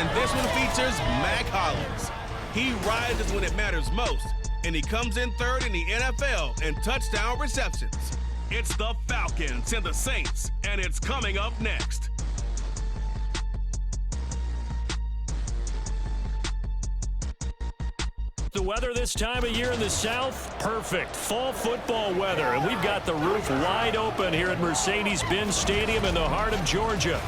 And this one features Mac Hollins. He rises when it matters most, and he comes in third in the NFL in touchdown receptions. It's the Falcons and the Saints, and it's coming up next. The weather this time of year in the South, perfect. Fall football weather, and we've got the roof wide open here at Mercedes-Benz Stadium in the heart of Georgia.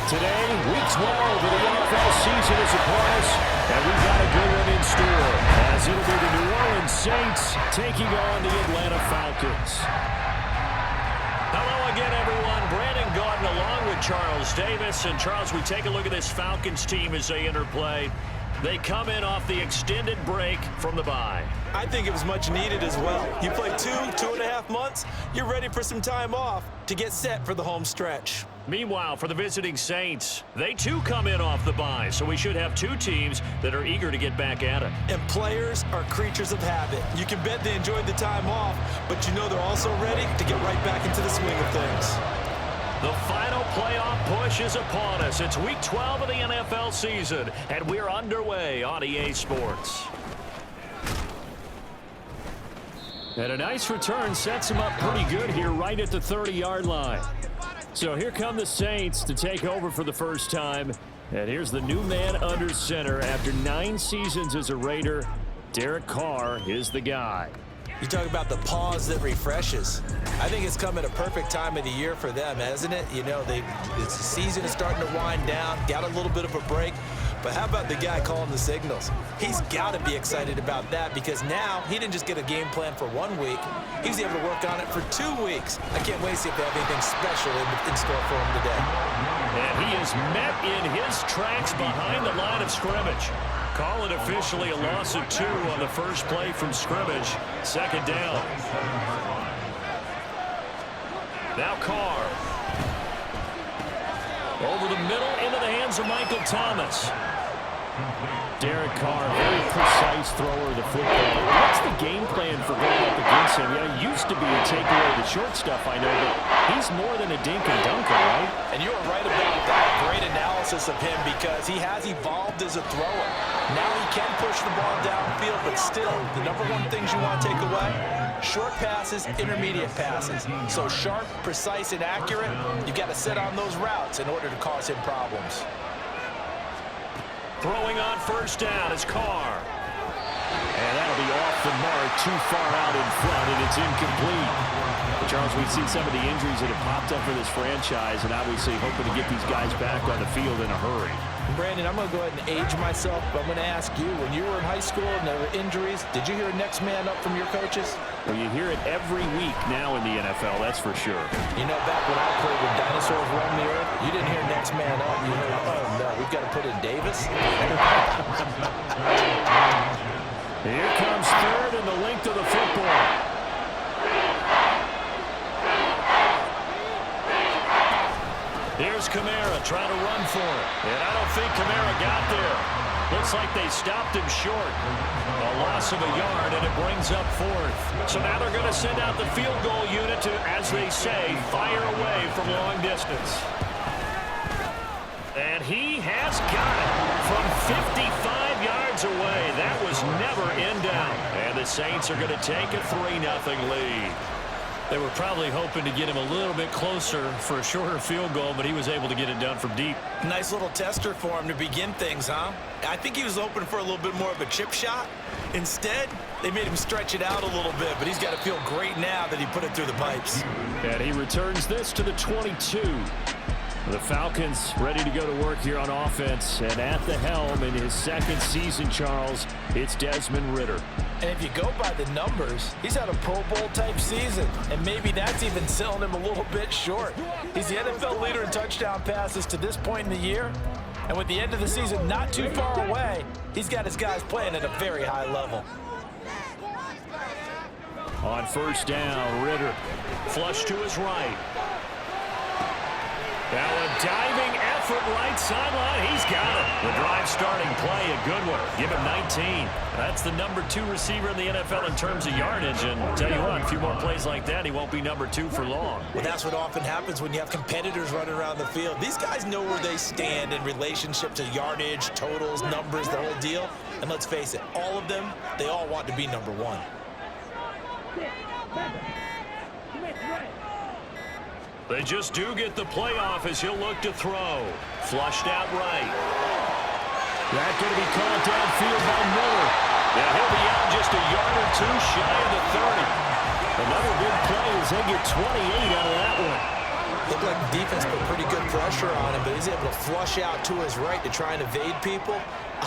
Today, Week 12 of the NFL season is upon us, and we've got a good one in store, as it'll be the New Orleans Saints taking on the Atlanta Falcons. Hello again, everyone. Brandon Gaudin along with Charles Davis. And Charles, we take a look at this Falcons team as they interplay. They come in off the extended break from the bye. I think it was much needed as well. You play 2.5 months, you're ready for some time off to get set for the home stretch. Meanwhile, for the visiting Saints, they too come in off the bye, so we should have two teams that are eager to get back at it. And players are creatures of habit. You can bet they enjoyed the time off, but you know they're also ready to get right back into the swing of things. The final playoff push is upon us. It's Week 12 of the NFL season, and we're underway on EA Sports. And a nice return sets him up pretty good here right at the 30-yard line. So here come the Saints to take over for the first time. And here's the new man under center. After 9 seasons as a Raider, Derek Carr is the guy. You talk about the pause that refreshes. I think it's come at a perfect time of the year for them, hasn't it? You know, the season is starting to wind down, got a little bit of a break. But how about the guy calling the signals? He's got to be excited about that because now he didn't just get a game plan for 1 week. He's able to work on it for 2 weeks. I can't wait to see if they have anything special in store for him today. And he is met in his tracks behind the line of scrimmage. Call it officially a loss of 2 on the first play from scrimmage. Second down. Now Carr. Over the middle into the hands of Michael Thomas. Derek Carr, very precise thrower of the football. What's the game plan for going up against him? Yeah, he used to be a take away the short stuff, I know, but he's more than a dink and dunker, right? And you are right about that. Great analysis of him because he has evolved as a thrower. Now he can push the ball downfield, but still, the number one things you want to take away, short passes, intermediate passes. So sharp, precise, and accurate, you got to sit on those routes in order to cause him problems. Throwing on first down is Carr. And that'll be off the mark, too far out in front, and it's incomplete. Charles, we've seen some of the injuries that have popped up for this franchise, and obviously hoping to get these guys back on the field in a hurry. Brandon, I'm going to go ahead and age myself, but I'm going to ask you, when you were in high school and there were injuries, did you hear next man up from your coaches? Well, you hear it every week now in the NFL, that's for sure. You know, back when I played with dinosaurs roam the earth, you didn't hear next man up. You heard, oh, no, we've got to put in Davis. Here comes third and the length of the football. Here's Kamara trying to run for it. And I don't think Kamara got there. Looks like they stopped him short. A loss of a yard, and it brings up fourth. So now they're going to send out the field goal unit to, as they say, fire away from long distance. And he has got it from 55 yards away. That was never in doubt. And the Saints are going to take a 3-0 lead. They were probably hoping to get him a little bit closer for a shorter field goal, but he was able to get it done from deep. Nice little tester for him to begin things, huh? I think he was hoping for a little bit more of a chip shot. Instead, they made him stretch it out a little bit, but he's got to feel great now that he put it through the pipes. And he returns this to the 22. The Falcons ready to go to work here on offense, and at the helm in his second season, Charles, it's Desmond Ridder. And if you go by the numbers, he's had a Pro Bowl type season, and maybe that's even selling him a little bit short. He's the NFL leader in touchdown passes to this point in the year, and with the end of the season not too far away, he's got his guys playing at a very high level. On first down, Ridder flush to his right. Now a diving effort foot right sideline. He's got it. The drive starting play, a good one. Give him 19. That's the number 2 receiver in the NFL in terms of yardage. And tell you what, a few more plays like that, he won't be number 2 for long. Well, that's what often happens when you have competitors running around the field. These guys know where they stand in relationship to yardage, totals, numbers, the whole deal. And let's face it, all of them, they all want to be number 1. They just do get the playoff as he'll look to throw. Flushed out right. That's going to be called downfield by Miller. Yeah, he'll be out just a yard or 2 shy of the 30. Another big play as they get 28 out of that one. Looked like the defense put pretty good pressure on him, but he's able to flush out to his right to try and evade people.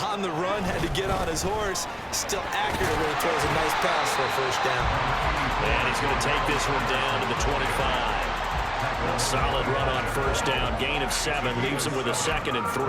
On the run, had to get on his horse. Still accurately throws a nice pass for a first down. And he's going to take this one down to the 25. A solid run on first down. Gain of 7 leaves them with a 2nd and 3.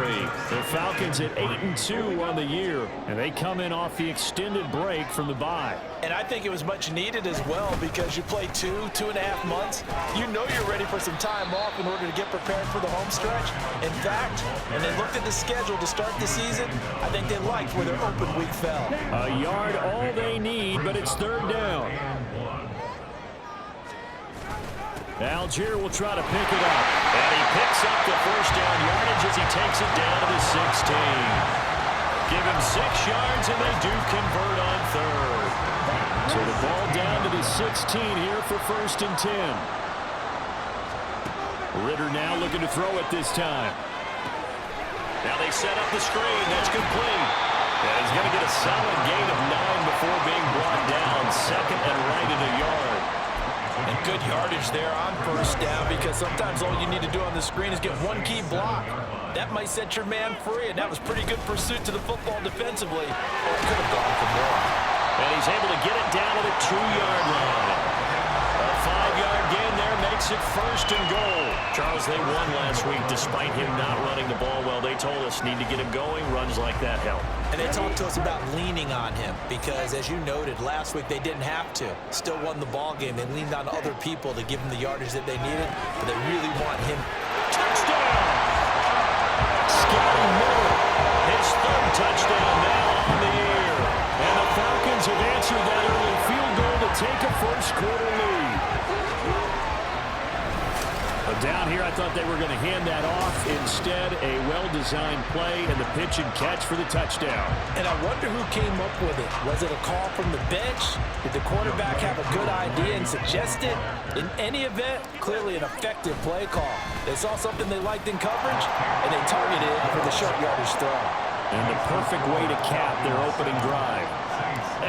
The Falcons at 8-2 on the year, and they come in off the extended break from the bye. And I think it was much needed as well because you play 2.5 months. You know you're ready for some time off in order to get prepared for the home stretch. In fact, when they looked at the schedule to start the season, I think they liked where their open week fell. A yard all they need, but it's 3rd down. Algier will try to pick it up. And he picks up the first down yardage as he takes it down to the 16. Give him 6 yards, and they do convert on 3rd. So the ball down to the 16 here for 1st and 10. Ritter now looking to throw it this time. Now they set up the screen. That's complete. And he's going to get a solid gain of 9 before being brought down. 2nd and right at a yard. And good yardage there on first down because sometimes all you need to do on the screen is get 1 key block. That might set your man free, and that was pretty good pursuit to the football defensively. Or it could have gone for more. And he's able to get it down to the 2-yard line. A 5-yard gain there makes it 1st and goal. Charles, they won last week despite him not running the ball well. They told us need to get him going. Runs like that help. And they talked to us about leaning on him because, as you noted, last week they didn't have to. Still won the ball game. They leaned on other people to give them the yardage that they needed, but they really want him. Touchdown! Scotty Miller, his 3rd touchdown now on the year. And the Falcons have answered that early field goal to take a first-quarter lead. But down here, I thought they were going to hand that off. Instead, a well-designed play and the pitch and catch for the touchdown. And I wonder who came up with it. Was it a call from the bench? Did the quarterback have a good idea and suggest it? In any event, clearly an effective play call. They saw something they liked in coverage, and they targeted it for the short yardage throw. And the perfect way to cap their opening drive.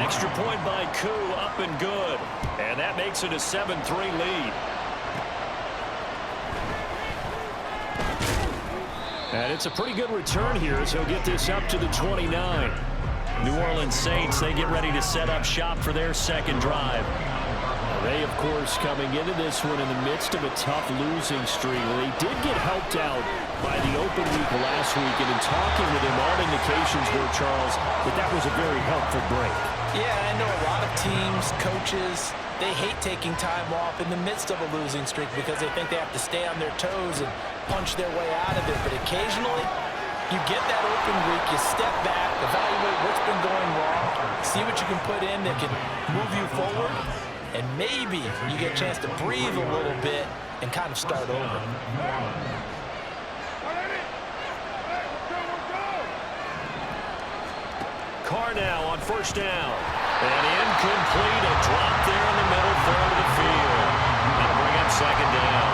Extra point by Koo, up and good. And that makes it a 7-3 lead. And it's a pretty good return here as he'll get this up to the 29. New Orleans Saints, they get ready to set up shop for their 2nd drive. They, of course, coming into this one in the midst of a tough losing streak. They did get helped out by the open week last week, and in talking with him, all indications were, Charles, that was a very helpful break. Yeah, I know a lot of teams, coaches, they hate taking time off in the midst of a losing streak because they think they have to stay on their toes and punch their way out of it. But occasionally, you get that open week, you step back, evaluate what's been going wrong, see what you can put in that can move you forward, and maybe you get a chance to breathe a little bit and kind of start over. Carr now on first down. And incomplete, a drop there in the middle, third of the field. That'll bring up 2nd down.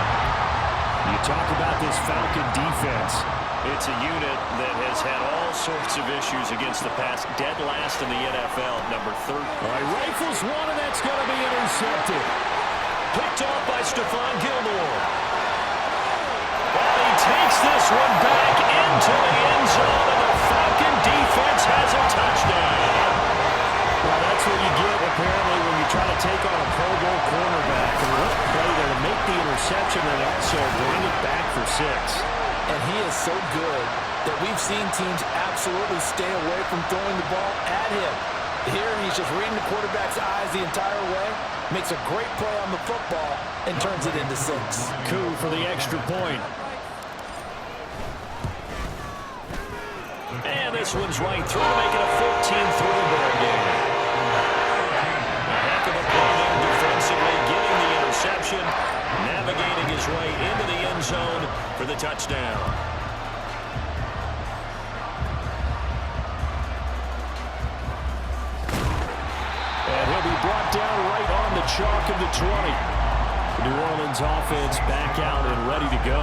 You talk about this Falcon defense. It's a unit that has had all sorts of issues against the pass. Dead last in the NFL, number 30. All right, rifles one, and that's going to be intercepted. Picked off by Stephon Gilmore. And he takes this one back into the end zone, and the Falcon defense has a touchdown. Well, that's what you get, apparently, when you try to take on a Pro Bowl cornerback. And what a play there to make the interception and also bring it back for 6. And he is so good that we've seen teams absolutely stay away from throwing the ball at him. Here, he's just reading the quarterback's eyes the entire way, makes a great play on the football, and turns it into 6. Koo for the extra point. this one's right through to make it a 14-3 ball game. A heck of a play there defensively, getting the interception, navigating his way into the end zone for the touchdown. And he'll be brought down right on the chalk of the 20. New Orleans offense back out and ready to go.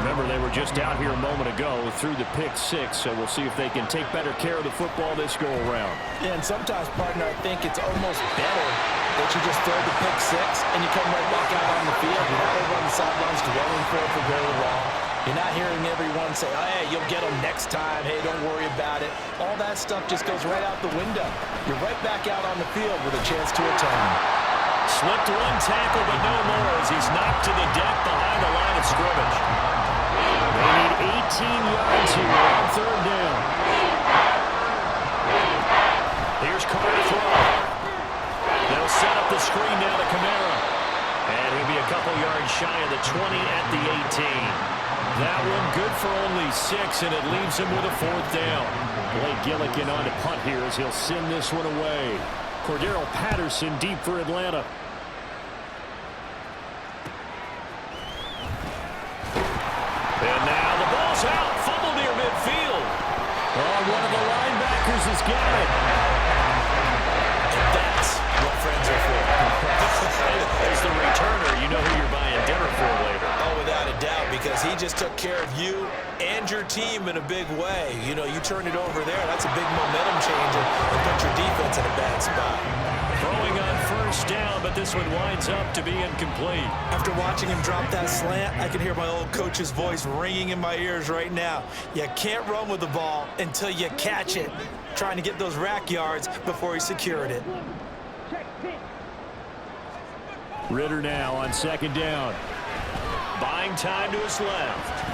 Remember, they were just out here a moment ago through the pick six, so we'll see if they can take better care of the football this go-around. Yeah, and sometimes, partner, I think it's almost better that you just throw the pick six and you come right back out on the field. You're not over on the sidelines dwelling for it for very long. You're not hearing everyone say, oh, hey, you'll get them next time. Hey, don't worry about it. All that stuff just goes right out the window. You're right back out on the field with a chance to atone. Slipped one tackle, but no more as he's knocked to the deck behind the line of scrimmage. They need 18 yards here on third down. Here's Carter throwing. They'll set up the screen now to Kamara. And he'll be a couple yards shy of the 20 at the 18. That one good for only 6, and it leaves him with a fourth down. Blake Gillikin on to punt here as he'll send this one away. Cordero Patterson deep for Atlanta. And now the ball's out. Fumble near midfield. Oh, one of the linebackers has got it. And that's what friends are for. As the returner, you know who you're buying dinner for later. Oh, without a doubt, because he just took care of you and your team in a big way. You know, you turn it over there, that's a big momentum changer and put your defense in a bad spot. Throwing on first down, but this one winds up to be incomplete. After watching him drop that slant, I can hear my old coach's voice ringing in my ears right now. You can't run with the ball until you catch it. Trying to get those rack yards before he secured it. Ritter now on second down. Buying time to his left.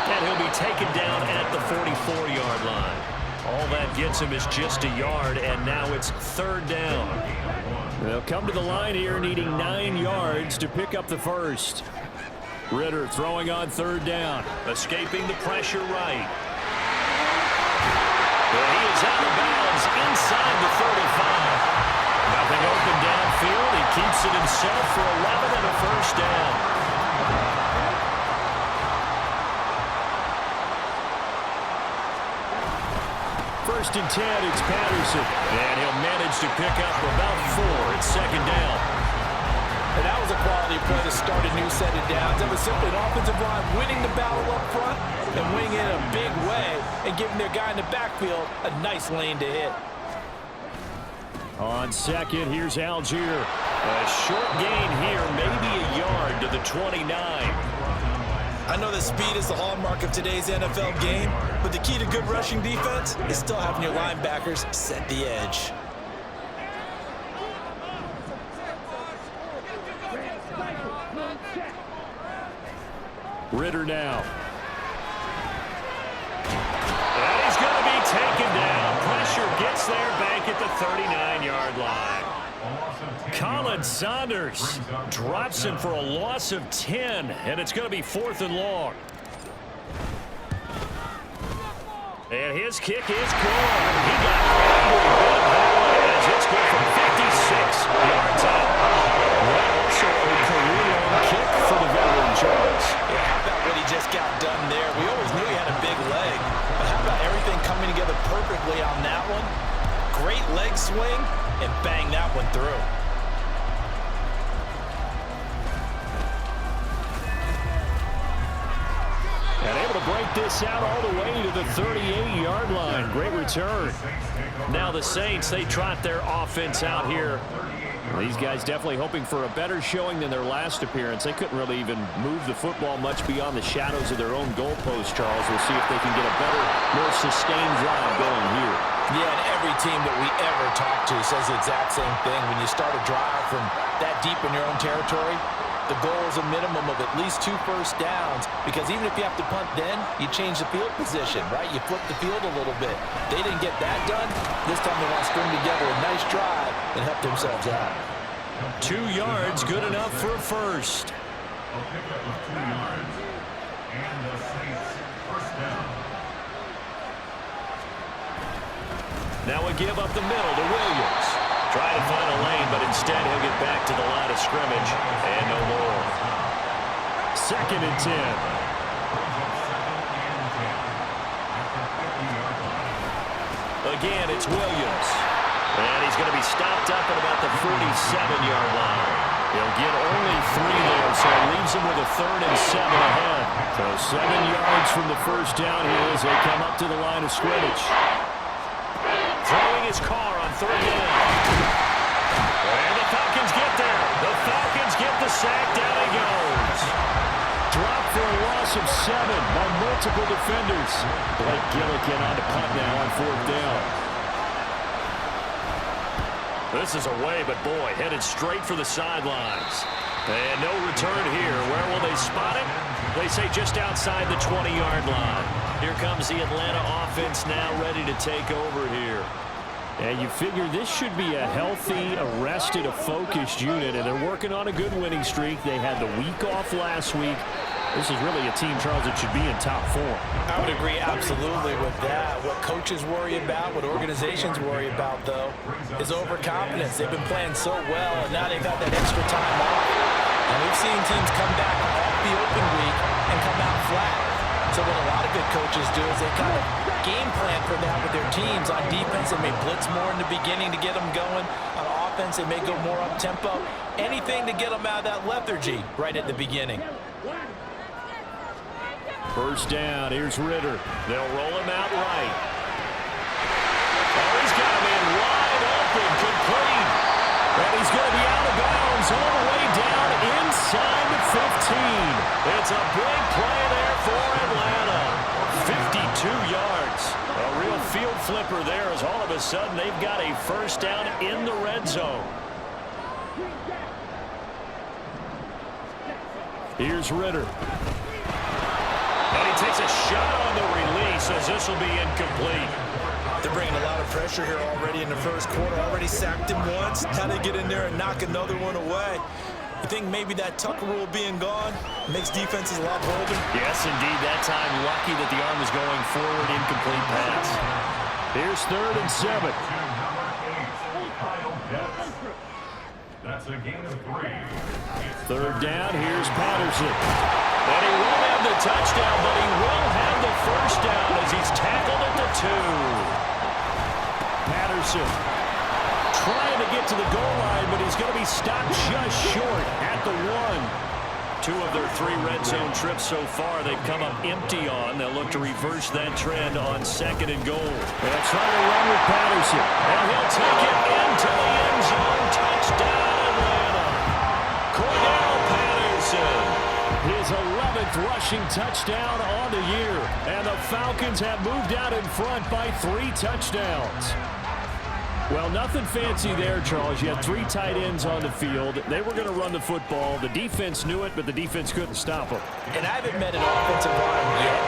And he'll be taken down at the 44-yard line. All that gets him is just a yard, and now it's third down. They'll come to the line here needing 9 yards to pick up the first. Ritter throwing on third down. Escaping the pressure right. And he is out of bounds inside the 35. Nothing open downfield. He keeps it himself for 11 and a first down. First and 10, it's Patterson. And he'll manage to pick up about 4 at second down. And that was a quality play to start a new set of downs. It was simply an offensive line winning the battle up front and winning it in a big way and giving their guy in the backfield a nice lane to hit. On second, here's Algier. A short gain here, maybe a yard to the 29. I know that speed is the hallmark of today's NFL game, but the key to good rushing defense is still having your linebackers set the edge. Ritter now. And he's going to be taken down. Pressure gets there back at the 39-yard line. Colin Saunders drops him for a loss of 10, and it's going to be 4th and long. And his kick is good. He got as it's good from 56 yards out. Well, also a career-long kick for the veteran Charles. Yeah, how about what he just got done there? We always knew he had a big leg, but how about everything coming together perfectly on that one? Great leg swing, and bang that one through. And able to break this out all the way to the 38-yard line. Great return. Now the Saints, they trot their offense out here. These guys definitely hoping for a better showing than their last appearance. They couldn't really even move the football much beyond the shadows of their own goalpost, Charles. We'll see if they can get a better, more sustained drive going here. Yeah, and every team that we ever talk to says the exact same thing. When you start a drive from that deep in your own territory, the goal is a minimum of at least 2 first downs, because even if you have to punt then, you change the field position, right? You flip the field a little bit. They didn't get that done. This time they want to string together a nice drive and help themselves out. 2 yards, good enough for a first. Now a give up the middle to Williams. Trying to find a lane, but instead he'll get back to the line of scrimmage and no more. 2nd and 10. Again, it's Williams. And he's going to be stopped up at about the 47-yard line. He'll get only 3 there, so it leaves him with a 3rd and 7 ahead. So 7 yards from the first down here as they come up to the line of scrimmage. Throwing his car on 3rd down. And the Falcons get there. The Falcons get the sack. Down he goes. Dropped for a loss of 7 by multiple defenders. Blake Gillikin on to punt now on 4th down. This is away, but boy, headed straight for the sidelines. And no return here. Where will they spot it? They say just outside the 20-yard line. Here comes the Atlanta offense now ready to take over here. And you figure this should be a healthy, arrested, a focused unit, and they're working on a good winning streak. They had the week off last week. This is really a team, Charles, that should be in top form. I would agree absolutely with that. What coaches worry about, what organizations worry about, though, is overconfidence. They've been playing so well, and now they've got that extra time off. And we've seen teams come back off the open week and come out flat. So what a lot of good coaches do is they kind of game plan for that with their teams. On defense, they may blitz more in the beginning to get them going. On offense, they may go more up-tempo. Anything to get them out of that lethargy right at the beginning. First down, here's Ritter. They'll roll him out right. Oh, he's got him in wide open, complete. And he's going to be out of bounds all the way down inside the 15. It's a big play there for Atlanta. 52 yards. A real field flipper there as all of a sudden they've got a first down in the red zone. Here's Ritter. And he takes a shot on the release as this will be incomplete. They're bringing a lot of pressure here already in the first quarter. Already sacked him once. Now they get in there and knock another one away. You think maybe that Tucker rule being gone makes defenses a lot bolder? Yes, indeed. That time lucky that the arm was going forward. Incomplete pass. Here's 3rd and 7. That's a gain of 3. 3rd down, here's Patterson. And he won't have the touchdown, but he will have the first down as he's tackled at the 2. Patterson trying to get to the goal line, but he's going to be stopped just short at the 1. 2 of their 3 red zone trips so far they've come up empty on. They'll look to reverse that trend on 2nd and goal. They'll try to run with Patterson, and he'll take it into the end zone. Touchdown, Atlanta. Cordell Patterson. His 11th rushing touchdown on the year. And the Falcons have moved out in front by 3 touchdowns. Well, nothing fancy there, Charles. You had 3 tight ends on the field. They were going to run the football. The defense knew it, but the defense couldn't stop them. And I haven't met an offensive line yet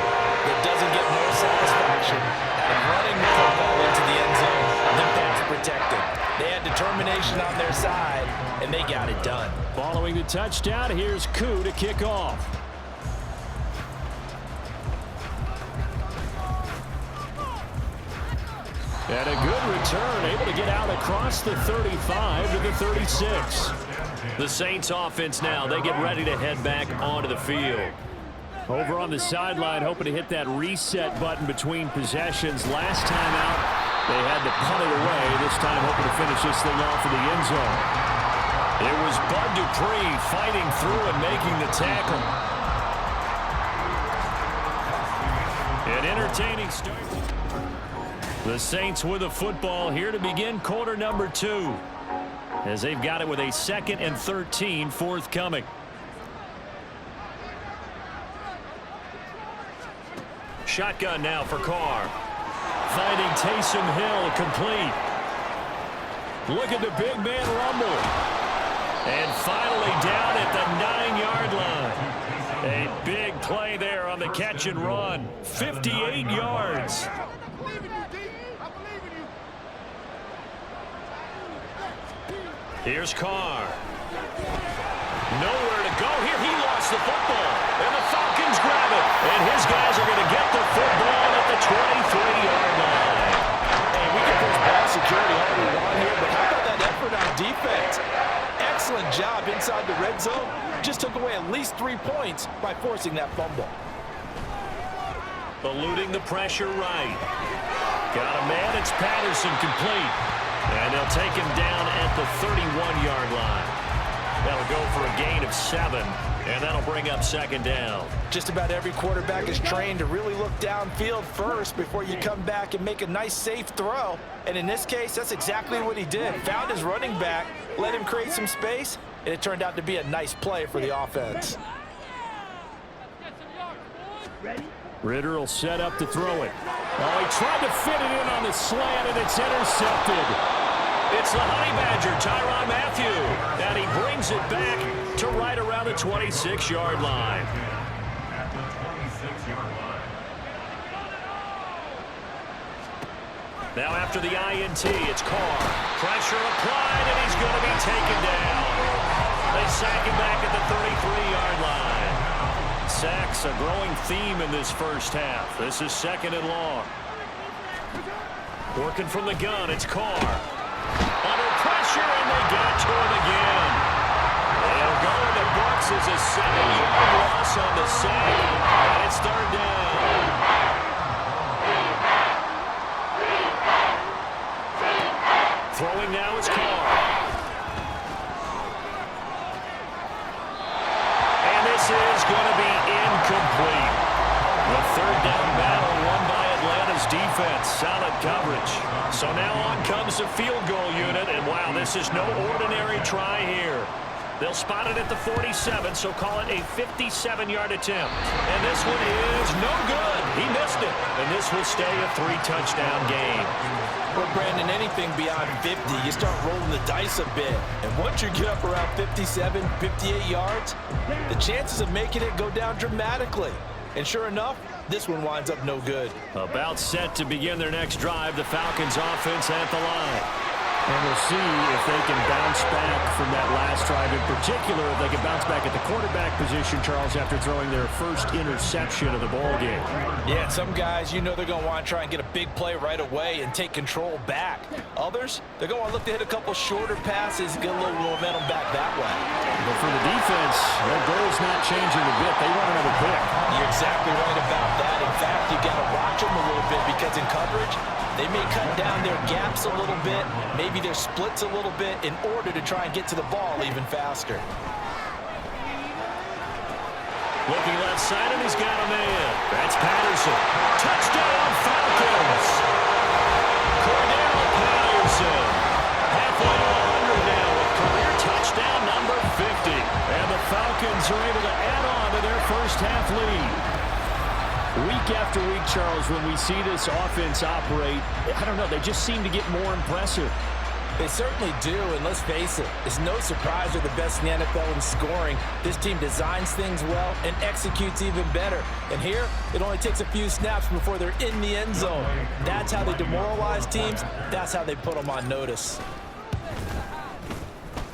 that doesn't get more satisfaction out of running the football into the end zone than pass protected. They had determination on their side, and they got it done. Following the touchdown, here's Koo to kick off. And a good return, able to get out across the 35 to the 36. The Saints offense now, they get ready to head back onto the field. Over on the sideline, hoping to hit that reset button between possessions. Last time out, they had to punt it away. This time hoping to finish this thing off in the end zone. It was Bud Dupree fighting through and making the tackle. An entertaining start. The Saints with the football here to begin quarter number 2. As they've got it with a 2nd and 13 forthcoming. Shotgun now for Carr. Finding Taysom Hill complete. Look at the big man rumble. And finally down at the 9-yard line. A big play there on the catch and run. 58 yards. Here's Carr. Nowhere to go here. He lost the football. And the Falcons grab it. And his guys are going to get the football at the 23-yard line. Hey, we get those defense. Excellent job inside the red zone. Just took away at least 3 points by forcing that fumble. Eluding the pressure right. Got a man. It's Patterson complete. And they'll take him down at the 31-yard line. That'll go for a gain of 7. And that'll bring up second down. Just about every quarterback is trained to really look downfield first before you come back and make a nice, safe throw. And in this case, that's exactly what he did. Found his running back, let him create some space, and it turned out to be a nice play for the offense. Ritter will set up to throw it. Oh, he tried to fit it in on the slant, and it's intercepted. It's the Honey Badger, Tyrann Mathieu, and he brings it back to right around the 26-yard line. At the 26-yard line. Now after the INT, it's Carr. Pressure applied, and he's going to be taken down. They sack him back at the 33-yard line. Sacks a growing theme in this first half. This is second and long. Working from the gun, it's Carr. Under pressure, and they got to him again. They'll go in the books as a 7-yard loss on the sack, and it's third down. Throwing now is Carr. And this is going to be incomplete. The third down battle won by Atlanta's defense. Solid coverage. So now on comes the field goal unit, and wow, this is no ordinary try here. They'll spot it at the 47, so call it a 57-yard attempt. And this one is no good. He missed it. And this will stay a 3-touchdown game. Well, Brandon, anything beyond 50, you start rolling the dice a bit. And once you get up around 57, 58 yards, the chances of making it go down dramatically. And sure enough, this one winds up no good. About set to begin their next drive, the Falcons offense at the line. And we'll see if they can bounce back from that last drive. In particular, if they can bounce back at the quarterback position, Charles, after throwing their first interception of the ballgame. Yeah, some guys, you know they're going to want to try and get a big play right away and take control back. Others, they're going to look to hit a couple shorter passes and get a little momentum back that way. But for the defense, their goal's not changing a bit. They want another pick. You're exactly right about that. In fact, you got to watch them a little bit because in coverage, they may cut down their gaps a little bit, maybe their splits a little bit in order to try and get to the ball even faster. Looking left side, and he's got a man. That's Patterson. Touchdown, Falcons! Cordell Patterson. Halfway to 100 now with career touchdown number 50. And the Falcons are able to add on to their first half lead. Week after week, Charles, when we see this offense operate, I don't know, they just seem to get more impressive. They certainly do, and let's face it, it's no surprise they're the best in the NFL in scoring. This team designs things well and executes even better. And here, it only takes a few snaps before they're in the end zone. That's how they demoralize teams. That's how they put them on notice.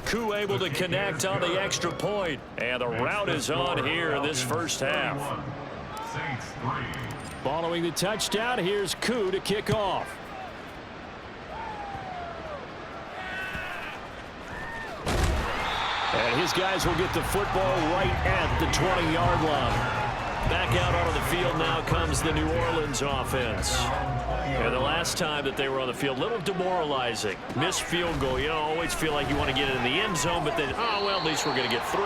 Koo able to connect on the extra point, and the route is on here in this first half. Following the touchdown, here's Koo to kick off. And his guys will get the football right at the 20-yard line. Back out onto the field now comes the New Orleans offense. And the last time that they were on the field, a little demoralizing. Missed field goal. You always feel like you want to get it in the end zone, but then, oh, well, at least we're going to get 3.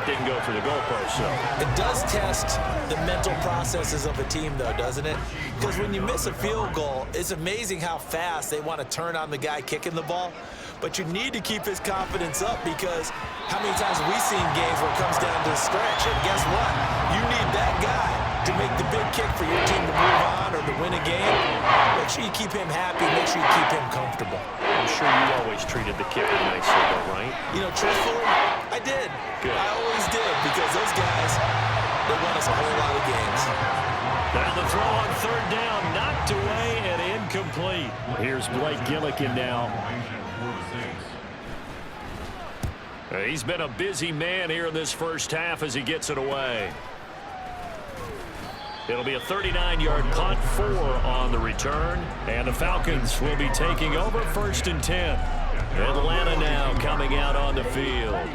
Didn't go through the goalpost, so. It does test the mental processes of a team, though, doesn't it? Because when you miss a field goal, it's amazing how fast they want to turn on the guy kicking the ball. But you need to keep his confidence up because how many times have we seen games where it comes down to the stretch? And guess what? You need that guy to make the big kick for your team to move on or to win a game. Make sure you keep him happy. Make sure you keep him comfortable. I'm sure you always treated the kicker nicely, though, right? You know, truthfully, I did. Good. I always did because those guys, they won us a whole lot of games. Now the throw on third down, knocked away and incomplete. Here's Blake Gillikin now. He's been a busy man here in this first half as he gets it away. It'll be a 39-yard punt, 4 on the return. And the Falcons will be taking over 1st and 10. Atlanta now coming out on the field.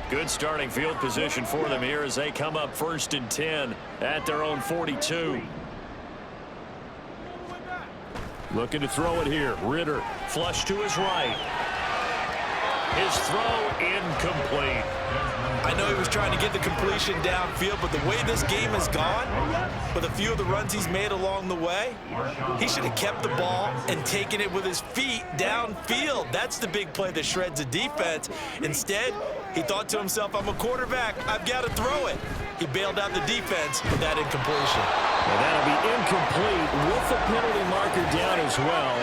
Good starting field position for them here as they come up 1st and 10 at their own 42. Looking to throw it here. Ritter flush to his right. His throw incomplete. I know he was trying to get the completion downfield, but the way this game has gone, with a few of the runs he's made along the way, he should have kept the ball and taken it with his feet downfield. That's the big play that shreds the defense. Instead, he thought to himself, I'm a quarterback, I've got to throw it. He bailed out the defense with that incompletion. And that'll be incomplete with the penalty marker down as well.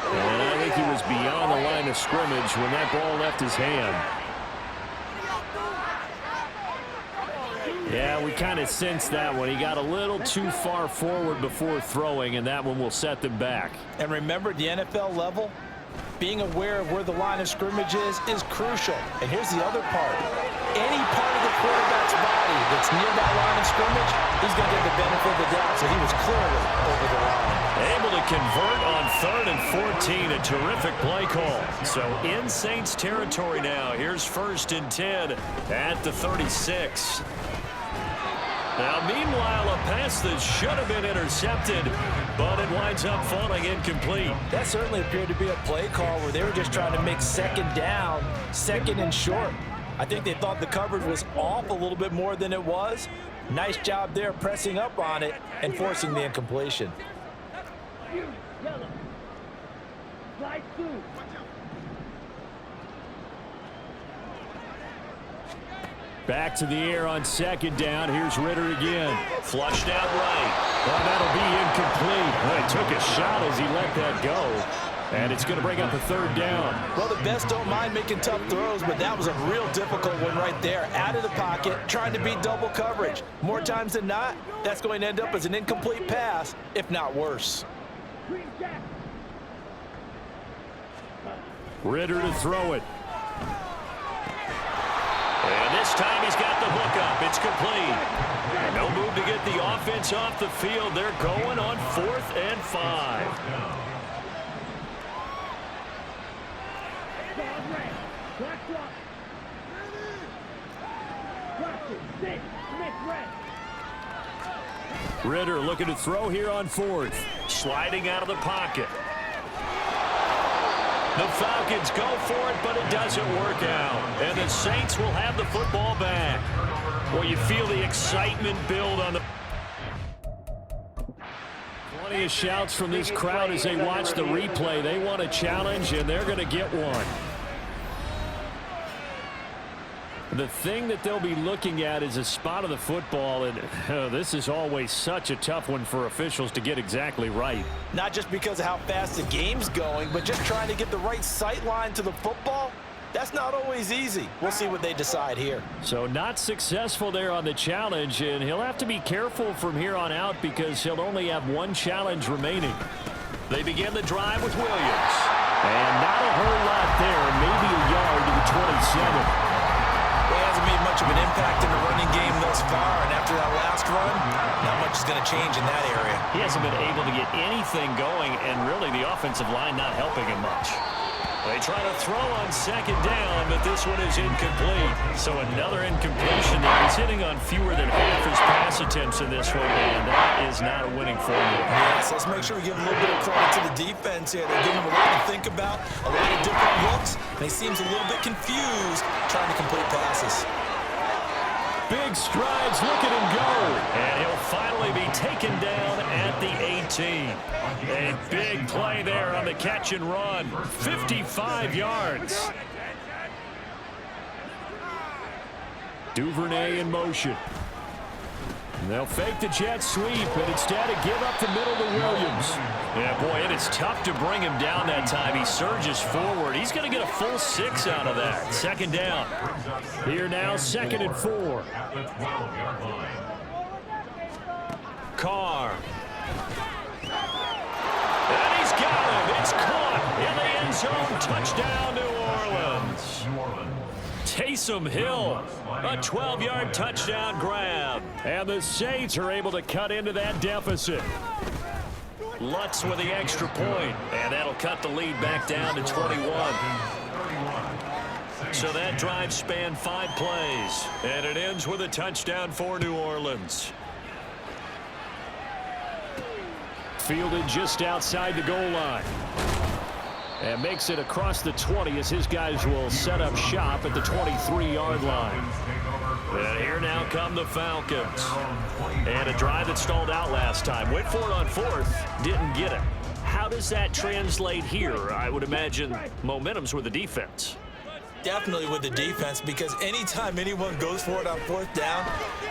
And I think he was beyond the line of scrimmage when that ball left his hand. Yeah, we kind of sensed that one. He got a little too far forward before throwing, and that one will set them back. And remember, at the NFL level, being aware of where the line of scrimmage is crucial. And here's the other part. Any part of the quarterback's body that's near that line of scrimmage, he's going to get the benefit of the doubt. So he was clearly over the line. Able to convert on 3rd and 14. A terrific play call. So in Saints territory now. Here's 1st and 10 at the 36. Now, meanwhile, a pass that should have been intercepted, but it winds up falling incomplete. That certainly appeared to be a play call where they were just trying to make 2nd down, 2nd and short. I think they thought the coverage was off a little bit more than it was. Nice job there pressing up on it and forcing the incompletion. Back to the air on 2nd down. Here's Ritter again. Flushed out right. Well, that'll be incomplete. Well, he took a shot as he let that go. And it's going to bring up a 3rd down. Well, the best don't mind making tough throws, but that was a real difficult one right there. Out of the pocket, trying to beat double coverage. More times than not, that's going to end up as an incomplete pass, if not worse. Ritter to throw it. And this time he's got the hook up. It's complete. And no move to get the offense off the field. They're going on 4th and 5. Ritter looking to throw here on 4th. Sliding out of the pocket. The Falcons go for it, but it doesn't work out. And the Saints will have the football back. Well, you feel the excitement build on the... Plenty of shouts from this crowd as they watch the replay. They want a challenge, and they're going to get one. The thing that they'll be looking at is a spot of the football, and this is always such a tough one for officials to get exactly right. Not just because of how fast the game's going, but just trying to get the right sight line to the football. That's not always easy. We'll see what they decide here. So not successful there on the challenge, and he'll have to be careful from here on out because he'll only have 1 challenge remaining. They begin the drive with Williams. And not a whole lot there, maybe a yard to the 27. He hasn't made much of an impact in the running game thus far, and after that last run, not much is going to change in that area. He hasn't been able to get anything going, and really the offensive line not helping him much. They try to throw on 2nd down, but this one is incomplete. So another incompletion there. He's hitting on fewer than half his pass attempts in this one, and that is not a winning formula. Yes, let's make sure we give a little bit of credit to the defense here. They're giving him a lot to think about, a lot of different looks, and he seems a little bit confused trying to complete passes. Big strides, look at him go. And he'll finally be taken down at the 18. A big play there on the catch and run. 55 yards. Duvernay in motion. And they'll fake the jet sweep, and instead give up the middle to Williams. Yeah, boy, it is tough to bring him down that time. He surges forward. He's going to get a full 6 out of that. 2nd down. Here now, 2nd and 4. Carr. And he's got him. It's caught in the end zone. Touchdown, New Orleans. Taysom Hill, a 12-yard touchdown grab. And the Saints are able to cut into that deficit. Lutz with the extra point, and that'll cut the lead back down to 21. So that drive spanned 5 plays, and it ends with a touchdown for New Orleans. Fielded just outside the goal line. And makes it across the 20 as his guys will set up shop at the 23-yard line. And here now come the Falcons. And a drive that stalled out last time. Went for it on 4th, didn't get it. How does that translate here? I would imagine momentum's with the defense. Definitely with the defense, because anytime anyone goes for it on 4th down,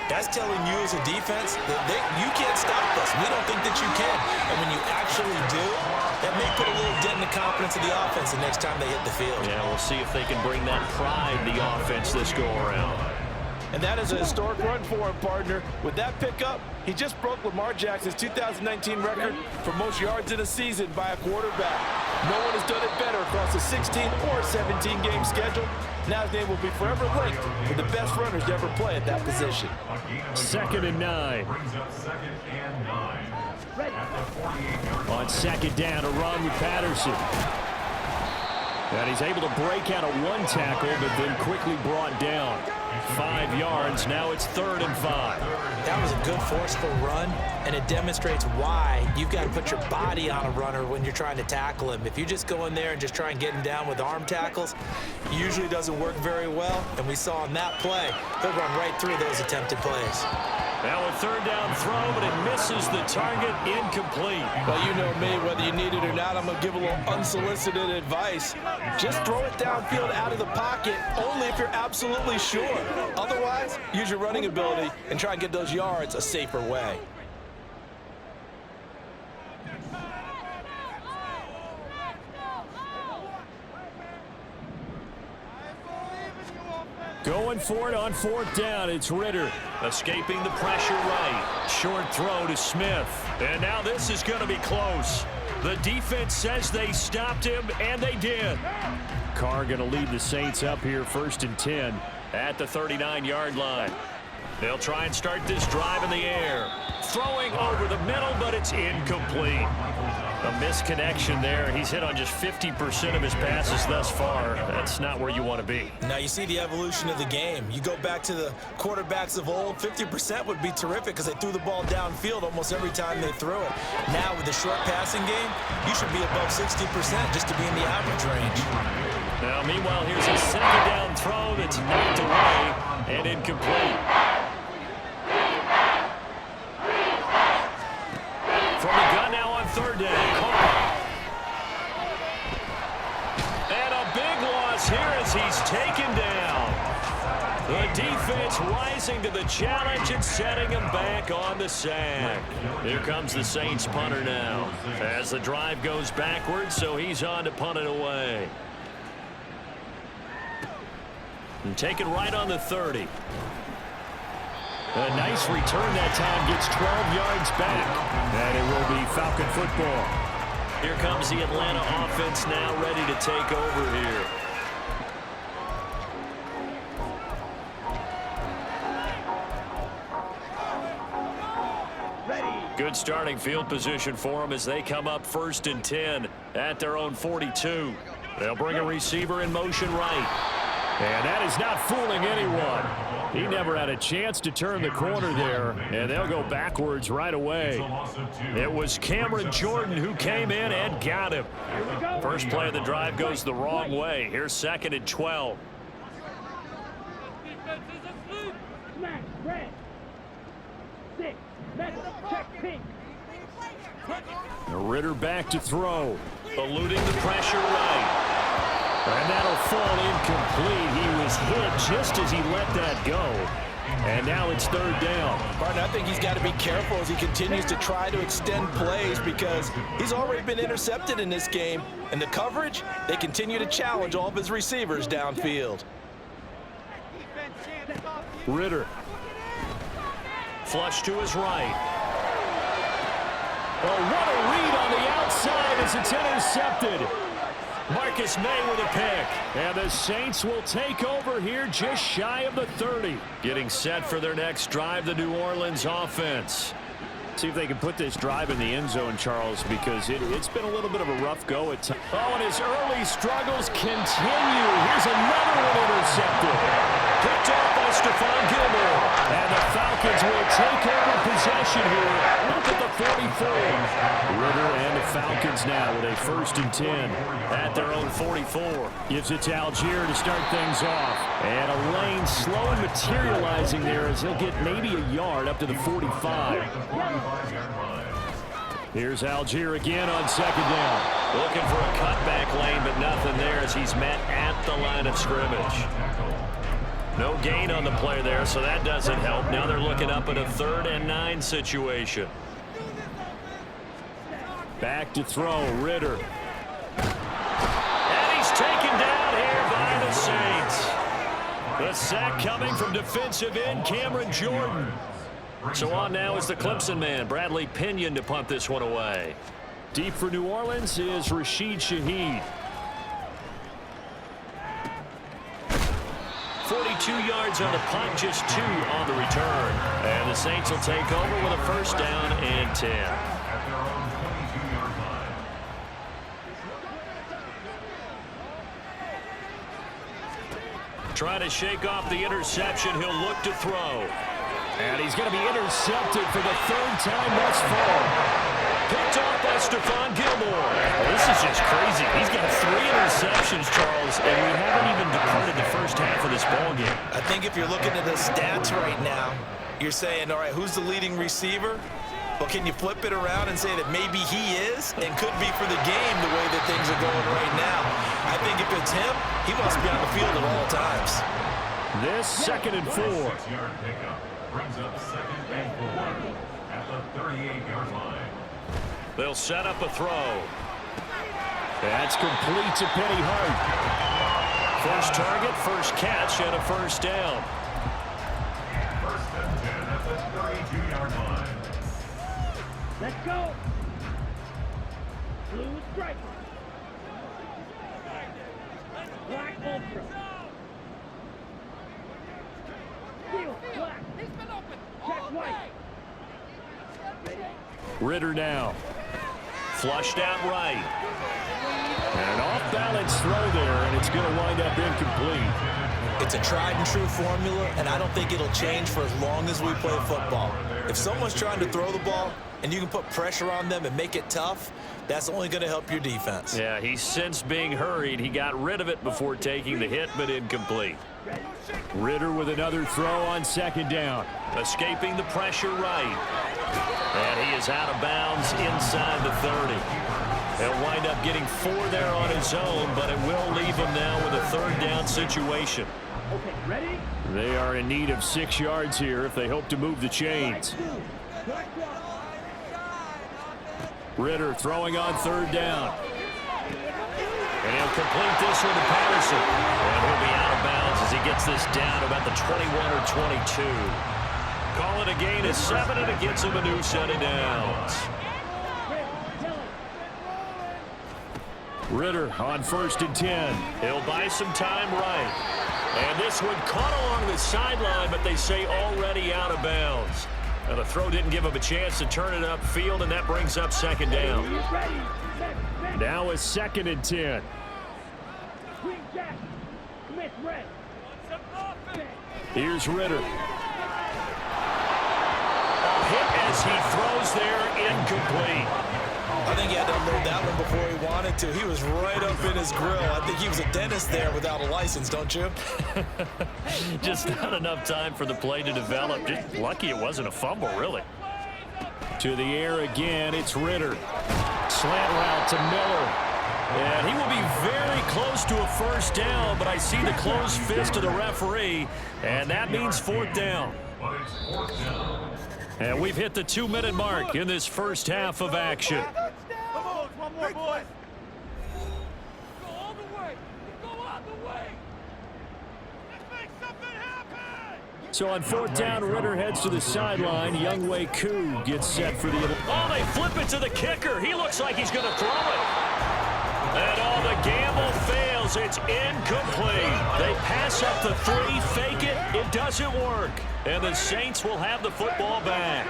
that's telling you as a defense that you can't stop us. We don't think that you can. And when you actually do, that may put a little dent in the confidence of the offense the next time they hit the field. Yeah, we'll see if they can bring that pride in the offense this go-around. And that is a historic run for him, partner. With that pickup, he just broke Lamar Jackson's 2019 record for most yards in a season by a quarterback. No one has done it better across a 16 or 17-game schedule. Now his name will be forever linked with the best runners to ever play at that position. 2nd and 9. Brings up 2nd and 9. At the 48-yard line. On 2nd down, a run with Patterson. And he's able to break out of 1 tackle, but then quickly brought down. 5 yards. Now it's 3rd and 5. That was a good forceful run, and it demonstrates why you've got to put your body on a runner when you're trying to tackle him. If you just go in there and just try and get him down with arm tackles, it usually doesn't work very well. And we saw on that play, he'll run right through those attempted plays. Now a 3rd down throw, but it misses the target, incomplete. Well, you know me, whether you need it or not, I'm going to give a little unsolicited advice. Just throw it downfield out of the pocket, only if you're absolutely sure. Otherwise, use your running ability and try and get those yards a safer way. Going for it on 4th down. It's Ritter. Escaping the pressure right. Short throw to Smith. And now this is going to be close. The defense says they stopped him, and they did. Carr going to lead the Saints up here 1st and 10 at the 39-yard line. They'll try and start this drive in the air. Throwing over the middle, but it's incomplete. A misconnection there. He's hit on just 50% of his passes thus far. That's not where you want to be. Now you see the evolution of the game. You go back to the quarterbacks of old, 50% would be terrific because they threw the ball downfield almost every time they threw it. Now with the short passing game, you should be above 60% just to be in the average range. Now meanwhile, here's a 2nd down throw that's knocked away and incomplete. From the gun now on 3rd down. And a big loss here as he's taken down. The defense rising to the challenge and setting him back on the sack. Here comes the Saints punter now as the drive goes backwards, so he's on to punt it away. And taken right on the 30. A nice return that time, gets 12 yards back. And it will be Falcon football. Here comes the Atlanta offense now ready to take over here. Good starting field position for them as they come up 1st and 10 at their own 42. They'll bring a receiver in motion right. And that is not fooling anyone. He never had a chance to turn the corner there, and they'll go backwards right away. It was Cameron Jordan who came in and got him. First play of the drive goes the wrong way. Here's 2nd and 12. Ritter back to throw. Eluding the pressure right. And that'll fall incomplete. He was hit just as he let that go. And now it's 3rd down. Partner, I think he's got to be careful as he continues to try to extend plays because he's already been intercepted in this game. And the coverage, they continue to challenge all of his receivers downfield. Ritter. Flush to his right. Oh, what a read on the outside as it's intercepted. Marcus May with a pick. And the Saints will take over here just shy of the 30. Getting set for their next drive, the New Orleans offense. See if they can put this drive in the end zone, Charles, because it's been a little bit of a rough go at times. Oh, and his early struggles continue. Here's another one intercepted. Picked off by Stephon Gilmore. And the Falcons will take over possession here up at the 44. Ritter and the Falcons now with a 1st and 10 at their own 44. Gives it to Algier to start things off. And a lane slowly materializing there as he'll get maybe a yard up to the 45. Here's Algier again on 2nd down. Looking for a cutback lane, but nothing there as he's met at the line of scrimmage. No gain on the play there, so that doesn't help. Now they're looking up at a 3rd and 9 situation. Back to throw, Ritter. And he's taken down here by the Saints. The sack coming from defensive end Cameron Jordan. So on now is the Clemson man, Bradley Pinion, to punt this one away. Deep for New Orleans is Rashid Shaheed. 42 yards on the punt, just 2 on the return. And the Saints will take over with a 1st down and 10. At their own 22-yard line. Trying to shake off the interception. He'll look to throw. And he's going to be intercepted for the 3rd time thus far. Picked off by Stephon Gilmore. Well, this is just crazy. He's got 3 interceptions, Charles, and we haven't even departed the first half of this ballgame. I think if you're looking at the stats right now, you're saying, all right, who's the leading receiver? Well, can you flip it around and say that maybe he is and could be for the game the way that things are going right now? I think if it's him, he must be on the field at all times. This 2nd and 4. 6-yard pickup brings up 2nd and 4 at the 38-yard line. They'll set up a throw. That's complete to Penny Hart. First target, first catch, and a 1st down. 1st and 10 at the 32-yard line. Let's go. Blue striker. Black ultra. Steel black. Check white. Ritter now. Flushed out right. And an off-balance throw there, and it's going to wind up incomplete. It's a tried and true formula, and I don't think it'll change for as long as we play football. If someone's trying to throw the ball and you can put pressure on them and make it tough, that's only going to help your defense. Yeah, he's since being hurried. He got rid of it before taking the hit, but incomplete. Ritter with another throw on 2nd down. Escaping the pressure right. And he is out of bounds inside the 30. He'll wind up getting 4 there on his own, but it will leave him now with a 3rd down situation. Okay, ready? They are in need of 6 yards here if they hope to move the chains. Ritter throwing on 3rd down. And he'll complete this one to Patterson. And he'll be out of bounds as he gets this down about the 21 or 22. Call it a gain of 7, and it gets him a new set of downs. Ritter on 1st and 10. He'll buy some time right. And this one caught along the sideline, but they say already out of bounds. Now the throw didn't give him a chance to turn it upfield, and that brings up 2nd down. Now a 2nd and 10. Here's Ritter. A hit as he throws there, incomplete. I think he had to unload that one before he wanted to. He was right up in his grill. I think he was a dentist there without a license, don't you? Just not enough time for the play to develop. Just lucky it wasn't a fumble, really. To the air again, it's Ritter. Slant route to Miller. And he will be very close to a 1st down, but I see the closed fist of the referee, and that means 4th down. But it's 4th down. And we've hit the 2-minute mark in this first half of action. Come on, one more, boys. Go all the way. Go all the way. Let's make something happen. So on 4th down, Ritter heads to the sideline. Younghoe Koo gets set for the... Oh, they flip it to the kicker. He looks like he's going to throw it. And all the gamble fails. It's incomplete. They pass up the 3, fake it. It doesn't work. And the Saints will have the football back.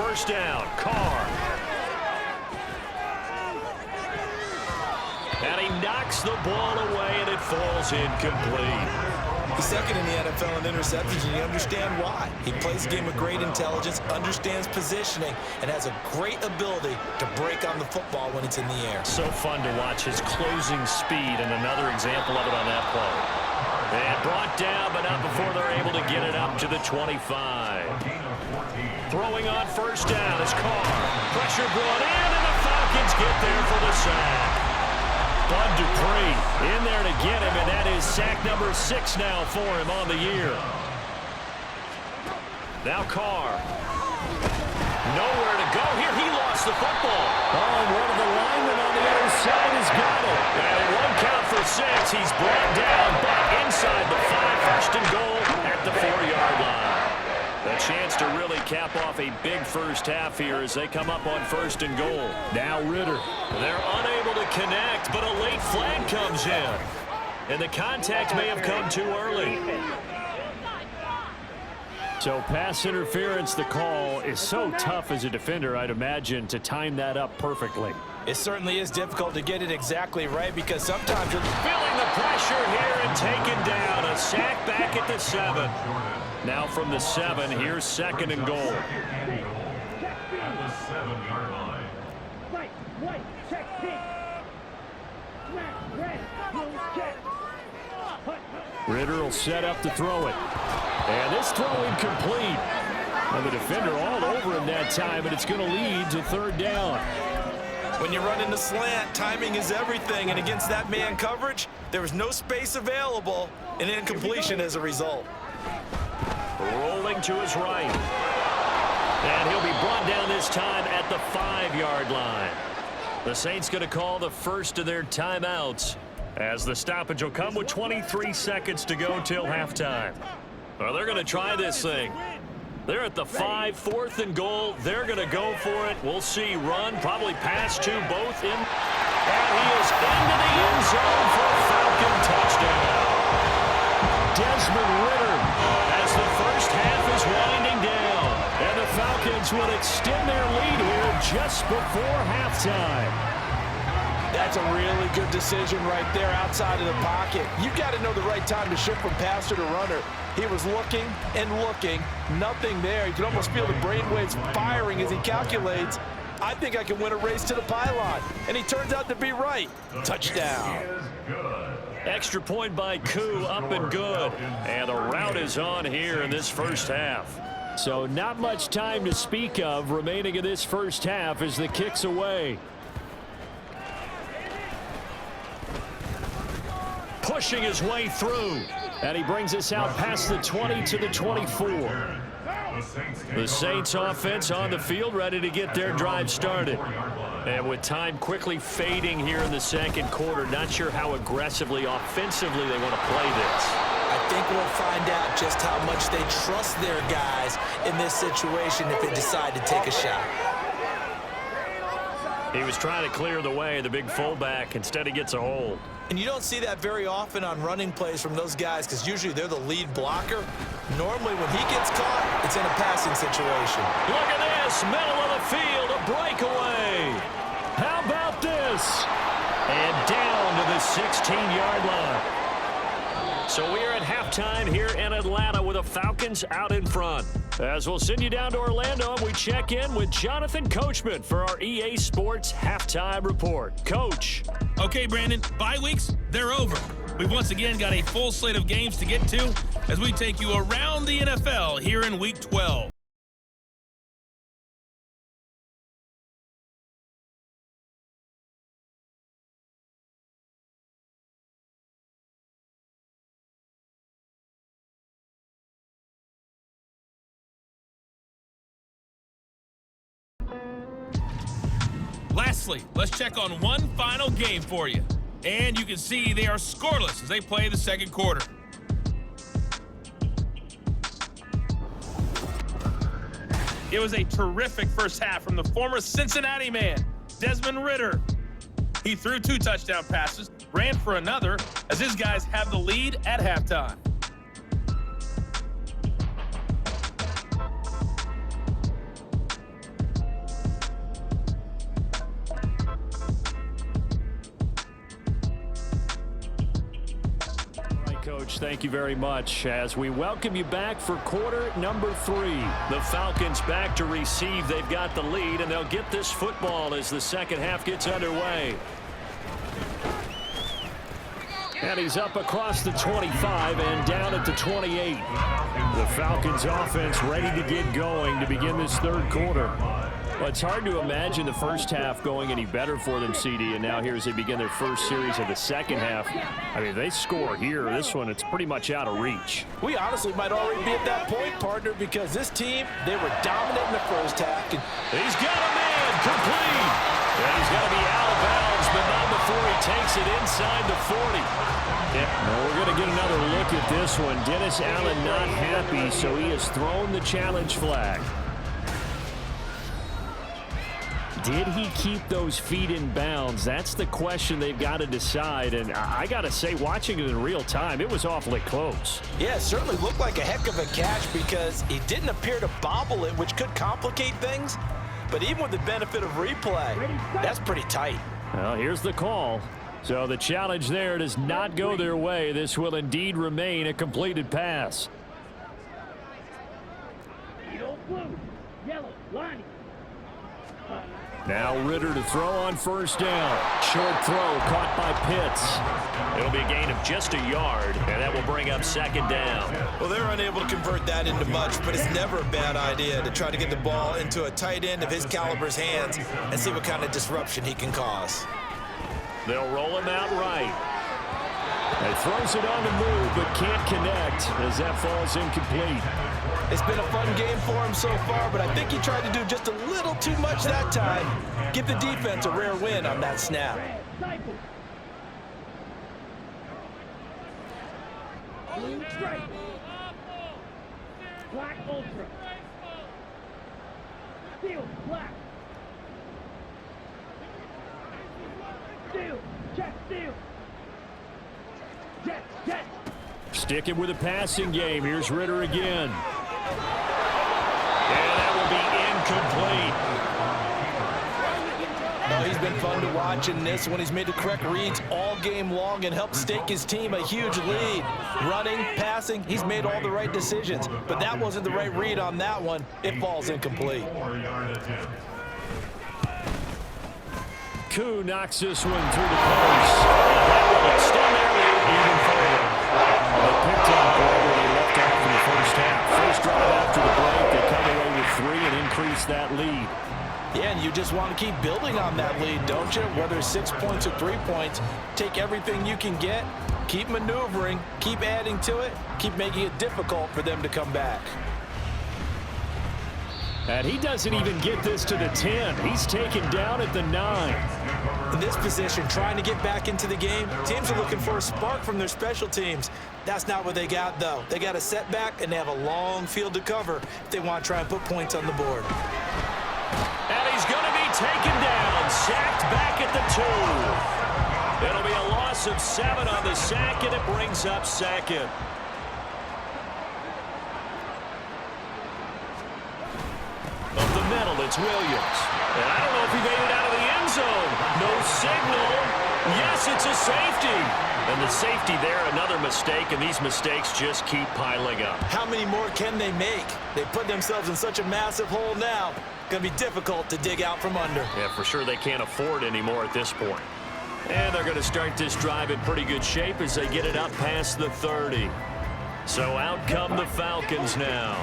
first down. Carr. And he knocks the ball away, and it falls incomplete. He's second in the NFL in interceptions, and you understand why. He plays a game of great intelligence, understands positioning, and has a great ability to break on the football when it's in the air. So fun to watch his closing speed, and another example of it on that play. And brought down, but not before they're able to get it up to the 25. Throwing on first down is Carr. Pressure brought in, and the Falcons get there for the sack. Bud Dupree in there to get him, and that is sack number 6 now for him on the year. Now Carr. Nowhere to go here. He lost the football. Oh, one of the linemen on the other side has got it. And 1 count for 6. He's brought down, but inside the 5, first and goal at the 4-yard line. A chance to really cap off a big first half here as they come up on first and goal. Now Ritter. They're unable to connect, but a late flag comes in. And the contact may have come too early. So pass interference, the call is so tough as a defender, I'd imagine, to time that up perfectly. It certainly is difficult to get it exactly right because sometimes you're Feeling the pressure here and taken down. A sack back at the 7. Now from the 7, here's second and goal. At the 7-yard line. Ritter will set up to throw it. And this throw incomplete. And the defender all over him that time, and it's going to lead to third down. When you run in the slant, timing is everything, and against that man coverage, there was no space available, and incompletion as a result. Rolling to his right. And he'll be brought down this time at the 5-yard line. The Saints going to call the first of their timeouts as the stoppage will come with 23 seconds to go till halftime. Well, they're going to try this thing. They're at the 5, 4th and goal. They're going to go for it. We'll see. Run, probably pass to both in. And he is into the end zone for a Falcon touchdown. Desmond Ritter as the first half is winding down. And the Falcons will extend their lead here just before halftime. That's a really good decision right there outside of the pocket. You've got to know the right time to shift from passer to runner. He was looking and looking, nothing there. You can almost feel the brainwaves firing as he calculates, I think I can win a race to the pylon. And he turns out to be right. Touchdown. Extra point by Koo, up and good. And the route is on here in this first half. So not much time to speak of remaining in this first half as the kick's away. Pushing his way through. And he brings us out past the 20 to the 24. The Saints offense on the field, ready to get their drive started. And with time quickly fading here in the second quarter, not sure how aggressively, offensively they want to play this. I think we'll find out just how much they trust their guys in this situation if they decide to take a shot. He was trying to clear the way, the big fullback. Instead, he gets a hold. And you don't see that very often on running plays from those guys because usually they're the lead blocker. Normally, when he gets caught, it's in a passing situation. Look at this, middle of the field, a breakaway. How about this? And down to the 16-yard line. So we are at halftime here in Atlanta with the Falcons out in front. As we'll send you down to Orlando, we check in with Jonathan Coachman for our EA Sports Halftime Report. Coach. Okay, Brandon, bye weeks, they're over. We've once again got a full slate of games to get to as we take you around the NFL here in Week 12. Lastly, let's check on one final game for you. And you can see they are scoreless as they play the second quarter. It was a terrific first half from the former Cincinnati man, Desmond Ritter. He threw 2 touchdown passes, ran for another, as his guys have the lead at halftime. Thank you very much as we welcome you back for quarter number 3. The Falcons back to receive. They've got the lead, and they'll get this football as the second half gets underway. And he's up across the 25 and down at the 28. The Falcons offense ready to get going to begin this third quarter. Well, it's hard to imagine the first half going any better for them, CD, and now here as they begin their first series of the second half. I mean, if they score here, this one, it's pretty much out of reach. We honestly might already be at that point, partner, because this team, they were dominant in the first half. He's got a man complete. And he's got to be out of bounds, but not before he takes it inside the 40. Yeah, well, we're going to get another look at this one. Dennis Allen not happy, so he has thrown the challenge flag. Did he keep those feet in bounds? That's the question they've got to decide. And I got to say, watching it in real time, it was awfully close. Yeah, it certainly looked like a heck of a catch because he didn't appear to bobble it, which could complicate things. But even with the benefit of replay, that's pretty tight. Well, here's the call. So the challenge there does not go their way. This will indeed remain a completed pass. Now Ritter to throw on first down. Short throw caught by Pitts. It'll be a gain of just a yard, and that will bring up second down. Well, they're unable to convert that into much, but it's never a bad idea to try to get the ball into a tight end of his caliber's hands and see what kind of disruption he can cause. They'll roll him out right. He throws it on the move, but can't connect as that falls incomplete. It's been a fun game for him so far, but I think he tried to do just a little too much that time. Give the defense a rare win on that snap. Blue stripe. Black ultra. Steel, black. Steel, check, steel. Jet, jet. Sticking with a passing game. Here's Ritter again. And that will be incomplete. No, he's been fun to watch in this one. He's made the correct reads all game long and helped stake his team a huge lead. Running, passing, he's made all the right decisions. But that wasn't the right read on that one. It falls incomplete. Koo knocks this one through the post. That will extend their lead even further. They picked up right where they left off in the first half. First drive after the break, they come away with 3 and increase that lead. Yeah, and you just want to keep building on that lead, don't you? Whether it's 6 points or 3 points, take everything you can get, keep maneuvering, keep adding to it, keep making it difficult for them to come back. And he doesn't even get this to the 10. He's taken down at the 9. In this position, trying to get back into the game, teams are looking for a spark from their special teams. That's not what they got, though. They got a setback, and they have a long field to cover if they want to try and put points on the board. And he's going to be taken down, sacked back at the 2. It'll be a loss of 7 on the sack, and it brings up second. Up the middle, it's Williams. And I don't know if he made it out of the end zone. No signal. Yes, it's a safety. And the safety there, another mistake, and these mistakes just keep piling up. How many more can they make? They put themselves in such a massive hole now. Going to be difficult to dig out from under. Yeah, for sure they can't afford anymore at this point. And they're going to start this drive in pretty good shape as they get it up past the 30. So out come the Falcons now.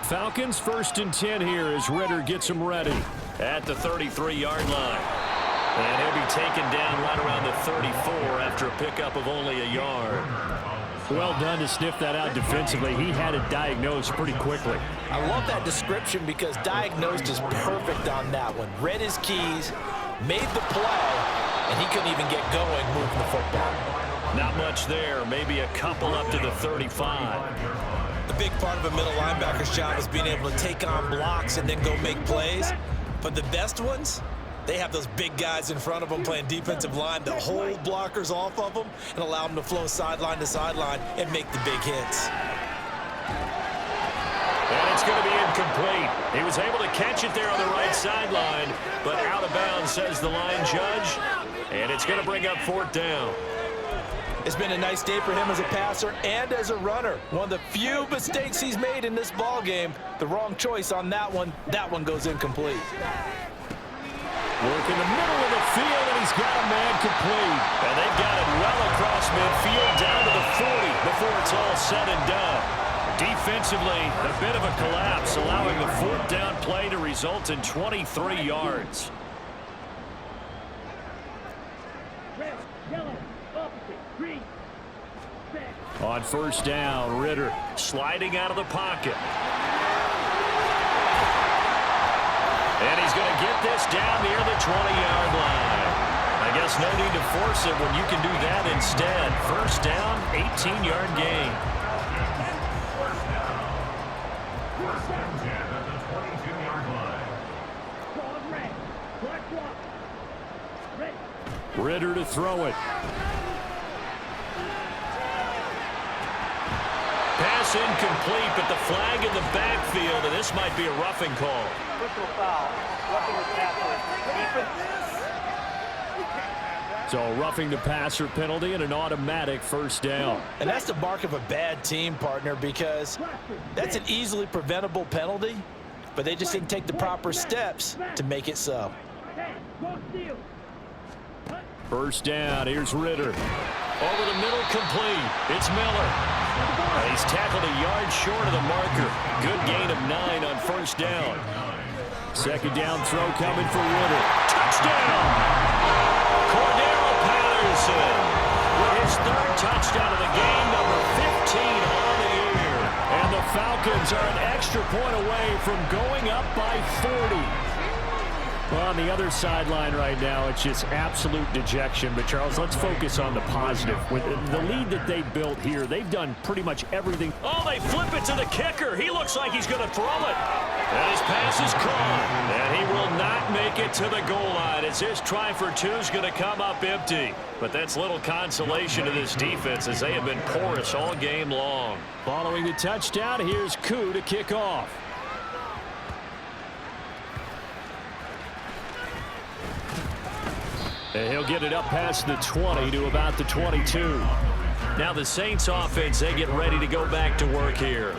Falcons 1st and 10 here as Ritter gets them ready at the 33-yard line. And he'll be taken down right around the 34 after a pickup of only a yard. Well done to sniff that out defensively. He had it diagnosed pretty quickly. I love that description because diagnosed is perfect on that one. Read his keys, made the play, and he couldn't even get going moving the football. Not much there. Maybe a couple up to the 35. The big part of a middle linebacker's job is being able to take on blocks and then go make plays. But the best ones, they have those big guys in front of them playing defensive line that hold blockers off of them and allow them to flow sideline to sideline and make the big hits. And it's going to be incomplete. He was able to catch it there on the right sideline, but out of bounds, says the line judge. And it's going to bring up 4th down. It's been a nice day for him as a passer and as a runner. One of the few mistakes he's made in this ball game. The wrong choice on that one. That one goes incomplete. Work in the middle of the field, and he's got a man complete. And they've got it well across midfield down to the 40 before it's all said and done. Defensively, a bit of a collapse, allowing the fourth down play to result in 23 yards. On first down, Ritter sliding out of the pocket. And he's going to get this down near the 20-yard line. I guess no need to force it when you can do that instead. First down, 18-yard gain. First and 10 at the 22-yard line. Ritter to throw it. Pass incomplete, but the flag in the backfield, and this might be a roughing call. Personal foul. Roughing the passer. So roughing the passer penalty and an automatic first down. And that's the mark of a bad team, partner, because that's an easily preventable penalty, but they just didn't take the proper steps to make it so. First down, here's Ritter. Over the middle, complete. It's Miller. And he's tackled a yard short of the marker. Good gain of 9 on first down. Second down throw coming for Ritter. Touchdown! Cordero Patterson with his third touchdown of the game, number 15 on the year. And the Falcons are an extra point away from going up by 40. Well, on the other sideline right now, it's just absolute dejection. But, Charles, let's focus on the positive. With the lead that they built here, they've done pretty much everything. Oh, they flip it to the kicker. He looks like he's going to throw it. And his pass is caught. And he will not make it to the goal line as his try for 2 is going to come up empty. But that's little consolation to this defense as they have been porous all game long. Following the touchdown, here's Koo to kick off. And he'll get it up past the 20 to about the 22. Now the Saints offense, they get ready to go back to work here.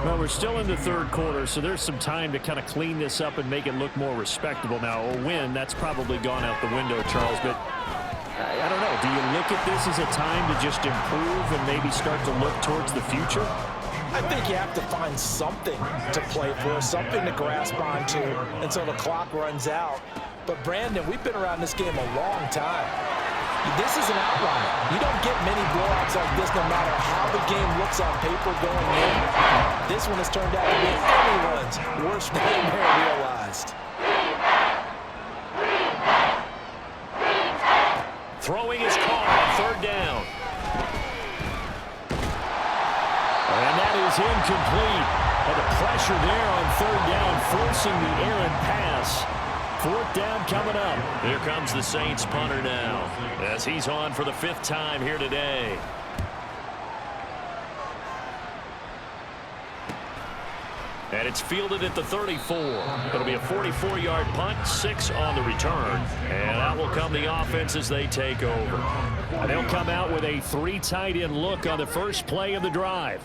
Well, we're still in the third quarter, so there's some time to kind of clean this up and make it look more respectable. Now, a win, that's probably gone out the window, Charles, but I don't know. Do you look at this as a time to just improve and maybe start to look towards the future? I think you have to find something to play for, something to grasp onto until the clock runs out. But, Brandon, we've been around this game a long time. This is an outlier. You don't get many blowouts like this no matter how the game looks on paper going in. This one has turned out to be everyone's worst nightmare realized. Throwing his caught on third down. And that is incomplete. And the pressure there on third down, forcing the errant pass. Fourth down coming up. Here comes the Saints punter now as he's on for the 5th time here today. And it's fielded at the 34. It'll be a 44-yard punt, 6 on the return. And out will come the offense as they take over. And they'll come out with a 3 tight end look on the first play of the drive.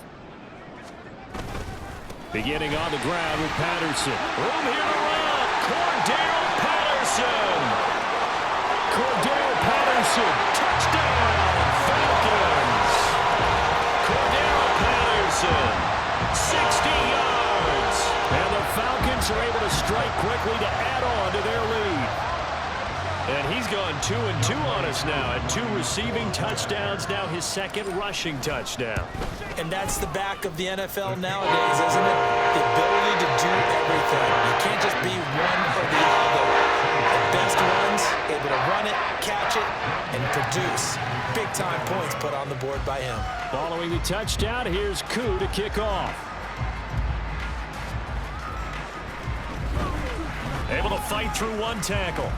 Beginning on the ground with Patterson. Room here to run. Cordero Patterson. Cordero Patterson. Touchdown, Falcons. Cordero Patterson. 60 yards. And the Falcons are able to strike quickly to add on to their lead. And he's gone 2-2 on us now at 2 receiving touchdowns, now his 2nd rushing touchdown. And that's the back of the NFL nowadays, isn't it? The ability to do everything. You can't just be one or the other. The best ones, able to run it, catch it, and produce. Big-time points put on the board by him. Following the touchdown, here's Koo to kick off. Able to fight through 1 tackle.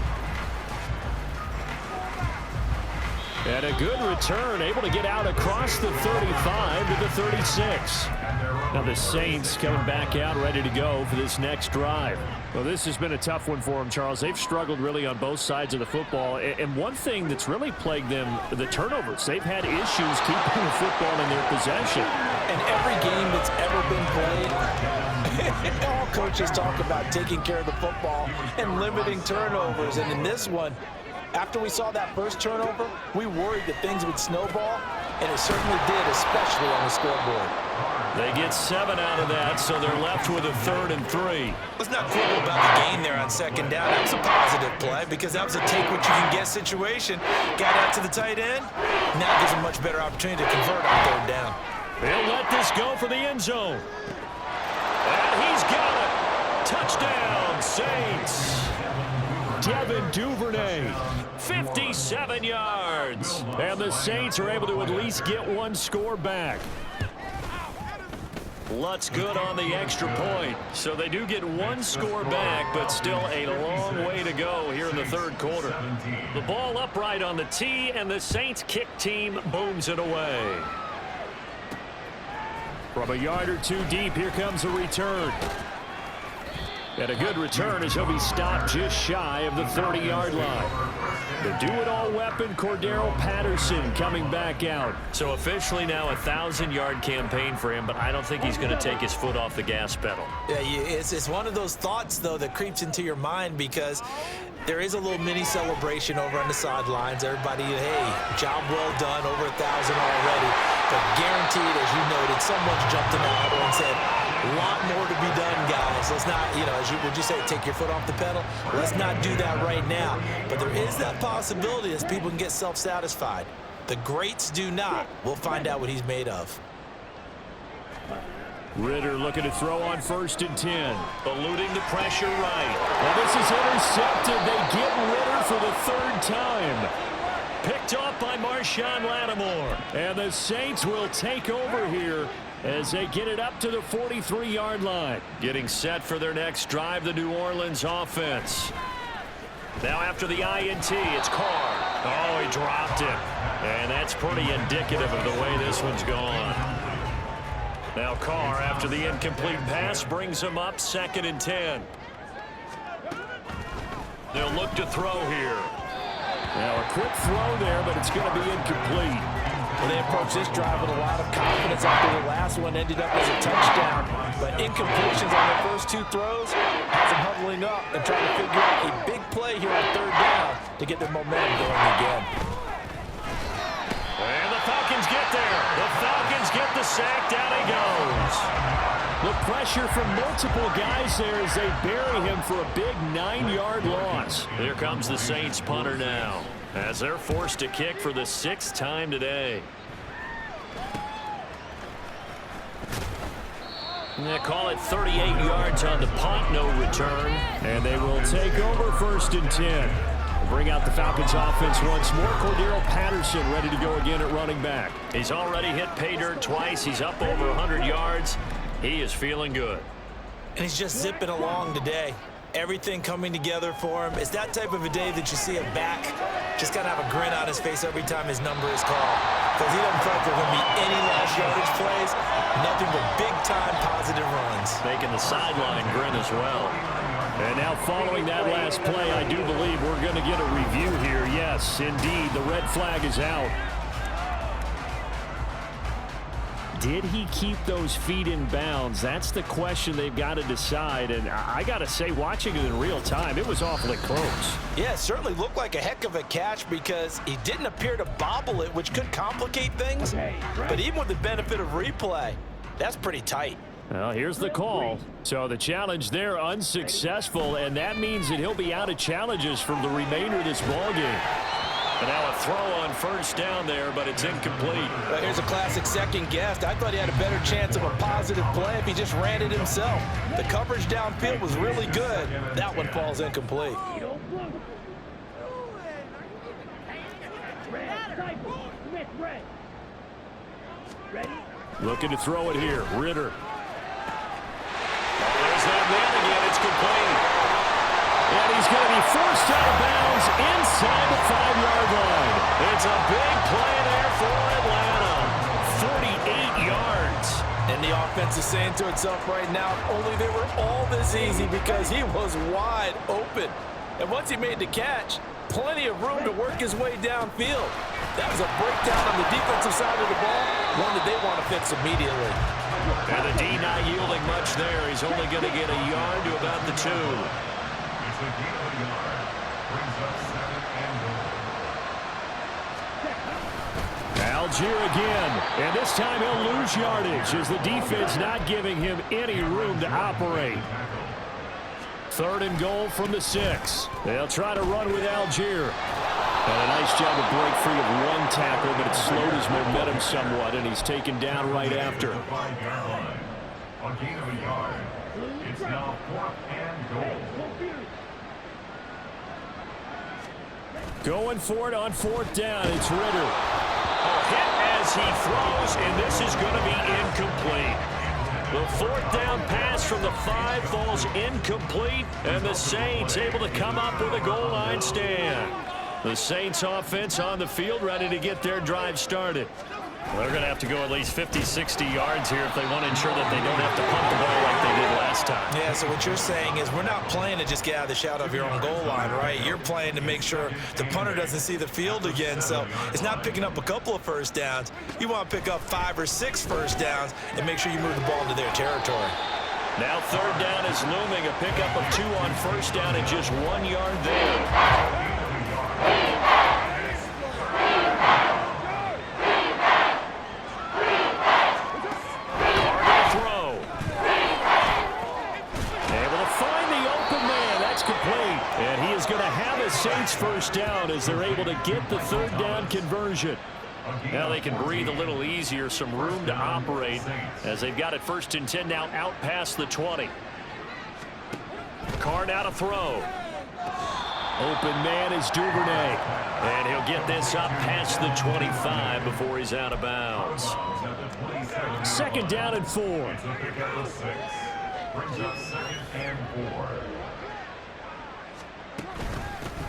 And a good return, able to get out across the 35 to the 36. And they're Now the Saints coming back out ready to go for this next drive. Well, this has been a tough one for them, Charles. They've struggled really on both sides of the football. And one thing that's really plagued them, the turnovers. They've had issues keeping the football in their possession. And every game that's ever been played, all coaches talk about taking care of the football and limiting turnovers. And in this one, after we saw that first turnover, we worried that things would snowball, and it certainly did, especially on the scoreboard. They get 7 out of that, so they're left with a 3rd and 3. Let's not quibble about the gain there on 2nd down. That was a positive play because that was a take-what-you-can-get situation. Got out to the tight end. Now gives a much better opportunity to convert on 3rd down. They'll let this go for the end zone. And he's got it. Touchdown, Saints. Devin Duvernay, 57 yards. And the Saints are able to at least get one score back. Lutz good on the extra point. So they do get one score back, but still a long way to go here in the 3rd quarter. The ball upright on the tee, and the Saints kick team booms it away. From a yard or 2 deep, here comes a return. And a good return as he'll be stopped just shy of the 30-yard line. The do-it-all weapon, Cordero Patterson, coming back out. So officially now a 1,000-yard campaign for him, but I don't think he's going to take his foot off the gas pedal. Yeah, it's one of those thoughts, though, that creeps into your mind because there is a little mini celebration over on the sidelines. Everybody, hey, job well done, over 1,000 already. But guaranteed, as you noted, someone's jumped in the huddle and said, a lot more to be done, guys. Let's not, would you say, take your foot off the pedal? Let's not do that right now. But there is that possibility as people can get self-satisfied. The greats do not. We'll find out what he's made of. Ritter looking to throw on 1st and 10. Eluding the pressure right. Well, this is intercepted. They get Ritter for the 3rd time. Picked off by Marshawn Lattimore. And the Saints will take over here as they get it up to the 43-yard line. Getting set for their next drive, the New Orleans offense. Now after the INT, it's Carr. Oh, he dropped it. And that's pretty indicative of the way this one's gone. Now Carr, after the incomplete pass, brings him up 2nd and 10. They'll look to throw here. Now a quick throw there, but it's going to be incomplete. Well, they approached this drive with a lot of confidence after the last one ended up as a touchdown. But incompletions on their first 2 throws has them huddling up and trying to figure out a big play here on 3rd down to get their momentum going again. And the Falcons get there. The Falcons get the sack. Down he goes. The pressure from multiple guys there as they bury him for a big 9-yard loss. Here comes the Saints punter now, as they're forced to kick for the 6th time today. They call it 38 yards on the punt, no return. And they will take over 1st and 10. Bring out the Falcons offense once more. Cordero Patterson ready to go again at running back. He's already hit pay dirt twice. He's up over 100 yards. He is feeling good. And he's just zipping along today. Everything coming together for him. It's that type of a day that you see him back. Just got to have a grin on his face every time his number is called. Because he doesn't feel like there are going to be any last yardage plays. Nothing but big-time positive runs. Making the sideline grin as well. And now following that last play, I do believe we're going to get a review here. Yes, indeed, the red flag is out. Did he keep those feet in bounds? That's the question they've got to decide. And I got to say, watching it in real time, it was awfully close. Yeah, it certainly looked like a heck of a catch because he didn't appear to bobble it, which could complicate things. But even with the benefit of replay, that's pretty tight. Well, here's the call. So the challenge there unsuccessful, and that means that he'll be out of challenges from the remainder of this ballgame. And now a throw on 1st down there, but it's incomplete. Well, here's a classic second guess. I thought he had a better chance of a positive play if he just ran it himself. The coverage downfield was really good. That one falls incomplete. Looking to throw it here. Ritter. There's that man again. It's complete. And he's going to be forced out of bounds inside the 5-yard line. It's a big play there for Atlanta. 48 yards. And And the offense is saying to itself right now, only they were all this easy because he was wide open. And once he made the catch, plenty of room to work his way downfield. That was a breakdown on the defensive side of the ball, one that they want to fix immediately. And the D not yielding much there. He's only going to get a yard to about the 2. It's a gain of a yard. Brings up 2nd and goal. Algier again, and this time he'll lose yardage as the defense not giving him any room to operate. 3rd and goal from the 6. They'll try to run with Algier. And a nice job to break free of one tackle, but it slowed his momentum somewhat, and he's taken down right after. A gain of a yard. It's now 4th and goal. Going for it on 4th down, it's Ritter. A hit as he throws, and this is going to be incomplete. The 4th down pass from the 5 falls incomplete, and the Saints able to come up with a goal line stand. The Saints offense on the field ready to get their drive started. They're going to have to go at least 50, 60 yards here if they want to ensure that they don't have to pump the ball like they did last time. Yeah, so what you're saying is we're not playing to just get out of the shadow of your own goal line, right? You're playing to make sure the punter doesn't see the field again. So it's not picking up a couple of first downs. You want to pick up 5 or 6 first downs and make sure you move the ball into their territory. Now 3rd down is looming. A pickup of 2 on 1st down and just 1 yard there. Saints first down as they're able to get the 3rd down conversion. Now they can breathe a little easier, some room to operate as they've got it 1st and 10 now out past the 20. Carr now to throw. Open man is Duvernay. And he'll get this up past the 25 before he's out of bounds. 2nd down and 4. Brings up 2nd and 4.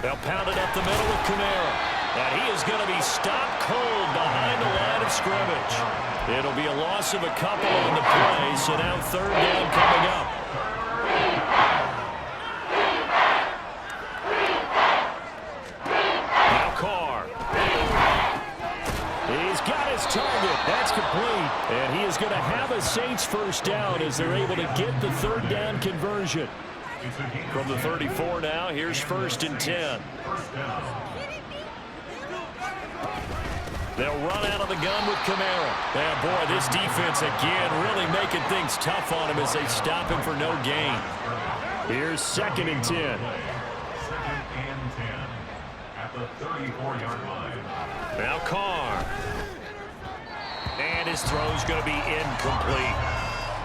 They'll pound it up the middle with Kamara. And he is going to be stopped cold behind the line of scrimmage. It'll be a loss of a couple on the play, so now 3rd down coming up. Now Carr. He's got his target. That's complete. And he is going to have a Saints first down as they're able to get the 3rd down conversion. From the 34 now, here's 1st and 10. They'll run out of the gun with Kamara. And boy, this defense again really making things tough on him as they stop him for no gain. Here's 2nd and 10. 2nd and 10 at the 34-yard line. Now Carr. And his throw's going to be incomplete.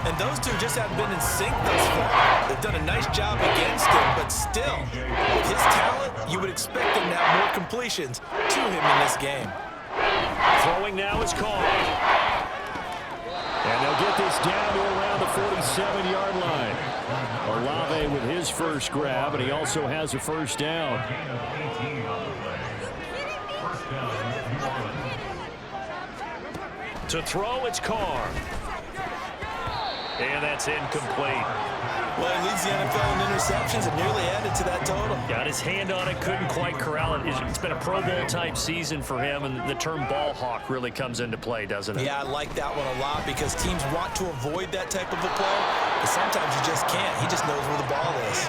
And those two just haven't been in sync thus far. They've done a nice job against him, but still, with his talent, you would expect him to have more completions to him in this game. Throwing now is Carr. And they'll get this down to around the 47-yard line. Olave with his first grab, and he also has a first down. To throw, it's Carr. And that's incomplete. Well, he leads the NFL in interceptions and nearly added to that total. Got his hand on it, couldn't quite corral it. It's been a Pro Bowl-type season for him, and the term ball hawk really comes into play, doesn't it? Yeah, I like that one a lot because teams want to avoid that type of a play, but sometimes you just can't. He just knows where the ball is.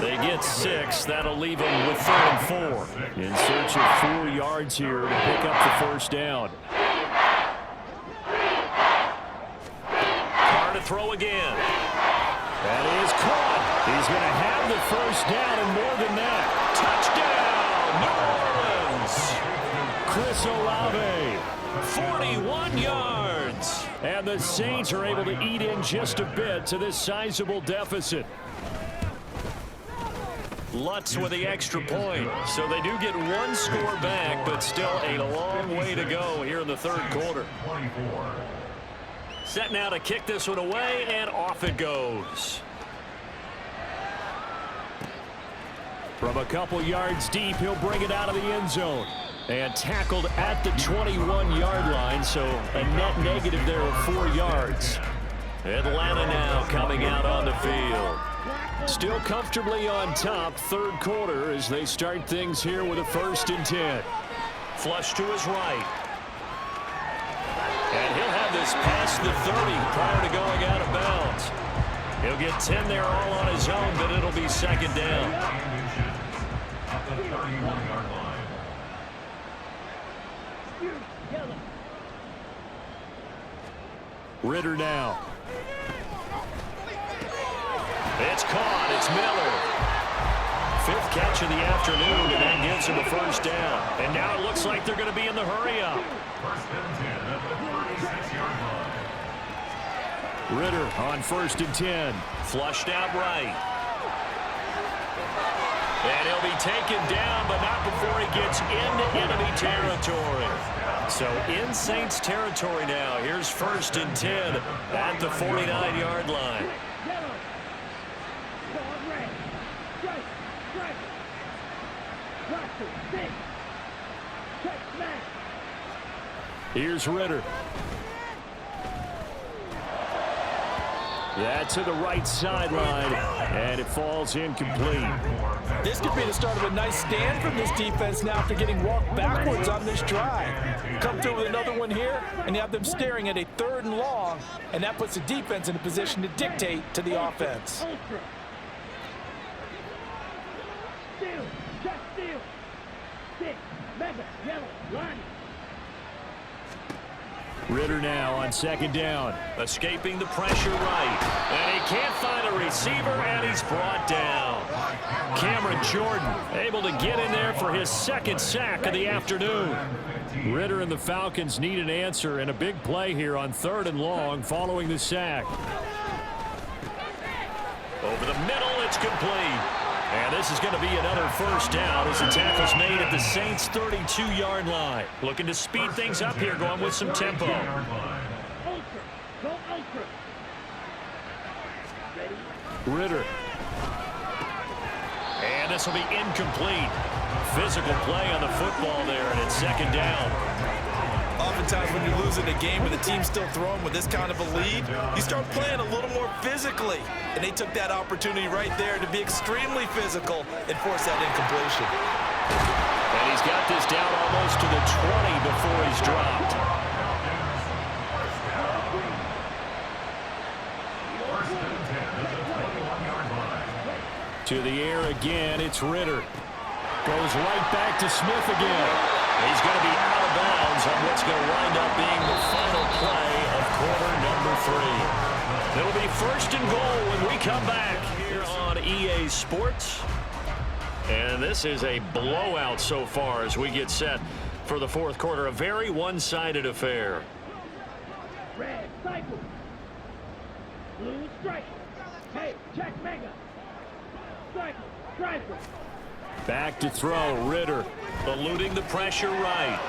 They get 6. That'll leave them with 3rd and 4. In search of 4 yards here to pick up the first down. To throw again. That is caught. He's going to have the first down and more than that. Touchdown, New Orleans. Chris Olave, 41 yards. And the Saints are able to eat in just a bit to this sizable deficit. Lutz with the extra point. So they do get 1 score back, but still a long way to go here in the 3rd quarter. Set now to kick this one away, and off it goes. From a couple yards deep, he'll bring it out of the end zone. And tackled at the 21-yard line, so a net negative there of 4 yards. Atlanta now coming out on the field. Still comfortably on top, third quarter, as they start things here with a 1st and 10. Flush to his right. And he'll have this past the 30 prior to going out of bounds. He'll get 10 there all on his own, but it'll be 2nd down. At the 31-yard line. Ritter now. It's caught. It's Miller. 5th catch of the afternoon, and that gives him a 1st down. And now it looks like they're going to be in the hurry-up. 1st and 10 at the 36-yard line. Ritter on 1st and 10. Flushed out right. And he'll be taken down, but not before he gets into enemy territory. So in Saints territory now. Here's 1st and 10 at the 49-yard line. Here's Ritter. That's to the right sideline, and it falls incomplete. This could be the start of a nice stand from this defense now after getting walked backwards on this drive. Come through with another one here, and you have them staring at a 3rd and long, and that puts the defense in a position to dictate to the offense. Ritter now on 2nd down. Escaping the pressure right. And he can't find a receiver, and he's brought down. Cameron Jordan able to get in there for his 2nd sack of the afternoon. Ritter and the Falcons need an answer, and a big play here on 3rd and long following the sack. Over the middle, it's complete. And this is going to be another 1st down as the tackle's made at the Saints' 32-yard line. Looking to speed things up here, going with some tempo. Ritter. And this will be incomplete. Physical play on the football there, and it's 2nd down. Oftentimes when you're losing a game and the team's still throwing with this kind of a lead, you start playing a little more physically. And they took that opportunity right there to be extremely physical and force that incompletion. And he's got this down almost to the 20 before he's dropped. To the air again, it's Ritter. Goes right back to Smith again. He's going to be out of bounds on what's going to wind up being the final play of quarter number 3. It'll be 1st and goal when we come back here on EA Sports. And this is a blowout so far as we get set for the 4th quarter. A very one-sided affair. Red, cycle. Blue, strike. Hey, check mega. Cycle, striker. Back to throw, Ritter, eluding the pressure right.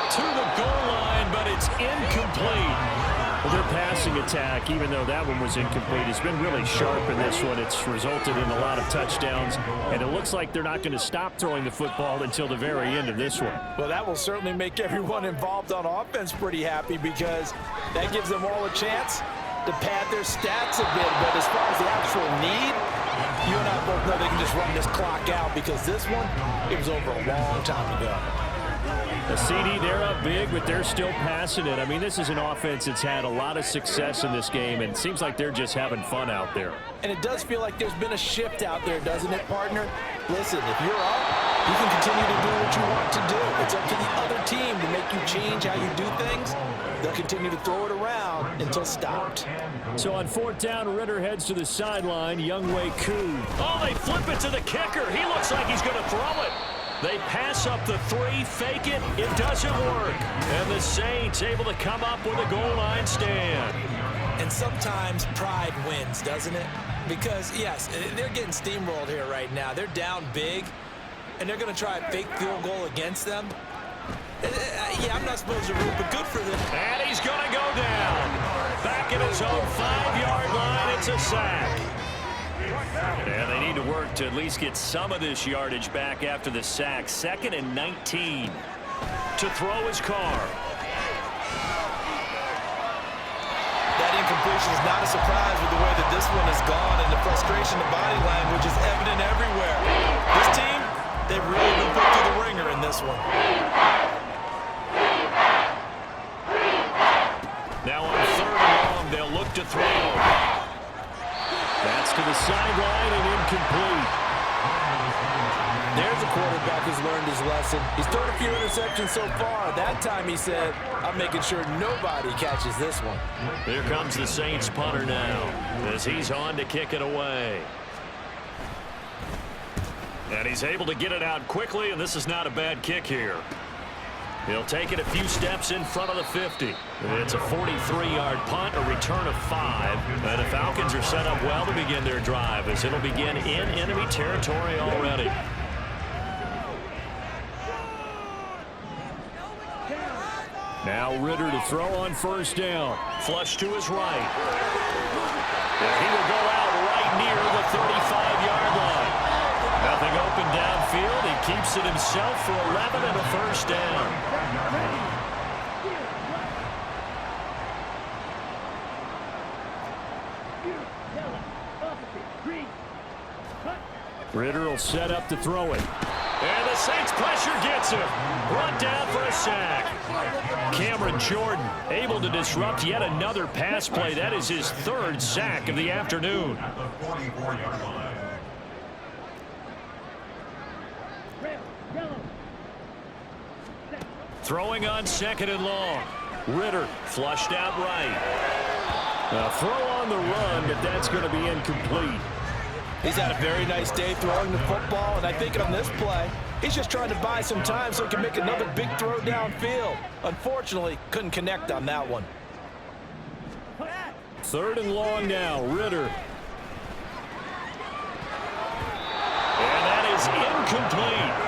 To the goal line, but it's incomplete. Well, their passing attack, even though that one was incomplete, has been really sharp in this one. It's resulted in a lot of touchdowns, and it looks like they're not going to stop throwing the football until the very end of this one. Well, that will certainly make everyone involved on offense pretty happy because that gives them all a chance to pad their stats a bit. But as far as the actual need, you and I both know they can just run this clock out because this one, it was over a long time ago. The CD, they're up big, but they're still passing it. I mean, this is an offense that's had a lot of success in this game, and it seems like they're just having fun out there. And it does feel like there's been a shift out there, doesn't it, partner? Listen, if you're up, you can continue to do what you want to do. It's up to the other team to make you change how you do things. They'll continue to throw it around until stopped. So on 4th down, Ritter heads to the sideline. Younghoe Koo. Oh, they flip it to the kicker. He looks like he's going to throw it. They pass up the 3, fake it. It doesn't work. And the Saints able to come up with a goal line stand. And sometimes pride wins, doesn't it? Because, yes, they're getting steamrolled here right now. They're down big, and they're going to try a fake field goal against them. Yeah, I'm not supposed to root, but good for them. And he's going to go down. Back at his own 5-yard line, it's a sack. And they need to work to at least get some of this yardage back after the sack. 2nd and 19 to throw his car. That incompletion is not a surprise with the way that this one has gone, and the frustration, the body language is evident everywhere. This team, they've really been put through the ringer in this one. Now on 3rd and long, they'll look to throw. That's to the sideline and incomplete. There's a quarterback who's learned his lesson. He's thrown a few interceptions so far. That time he said, I'm making sure nobody catches this one. Here comes the Saints punter now as he's on to kick it away. And he's able to get it out quickly, and this is not a bad kick here. He'll take it a few steps in front of the 50. It's a 43-yard punt, a return of 5. And the Falcons are set up well to begin their drive as it'll begin in enemy territory already. Now Ritter to throw on 1st down. Flush to his right. And he will go out right near the 35-yard line. Nothing open downfield. He keeps it himself for 11 and a 1st down. Ritter will set up to throw it. And the Saints pressure gets him. Brought down for a sack. Cameron Jordan able to disrupt yet another pass play. That is his 3rd sack of the afternoon. At the 44-yard line. Throwing on 2nd and long. Ritter flushed out right. A throw on the run, but that's going to be incomplete. He's had a very nice day throwing the football, and I think on this play, he's just trying to buy some time so he can make another big throw downfield. Unfortunately, couldn't connect on that one. 3rd and long now, Ritter. And that is incomplete.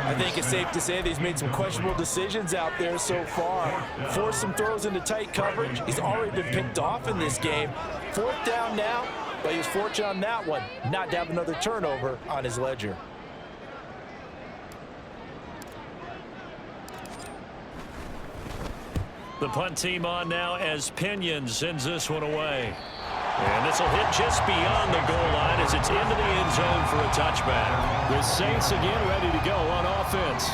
I think it's safe to say that he's made some questionable decisions out there so far. Forced some throws into tight coverage. He's already been picked off in this game. 4th down now, but he was fortunate on that one not to have another turnover on his ledger. The punt team on now as Pinion sends this one away. And this will hit just beyond the goal line as it's into the end zone for a touchback. The Saints again ready to go on offense.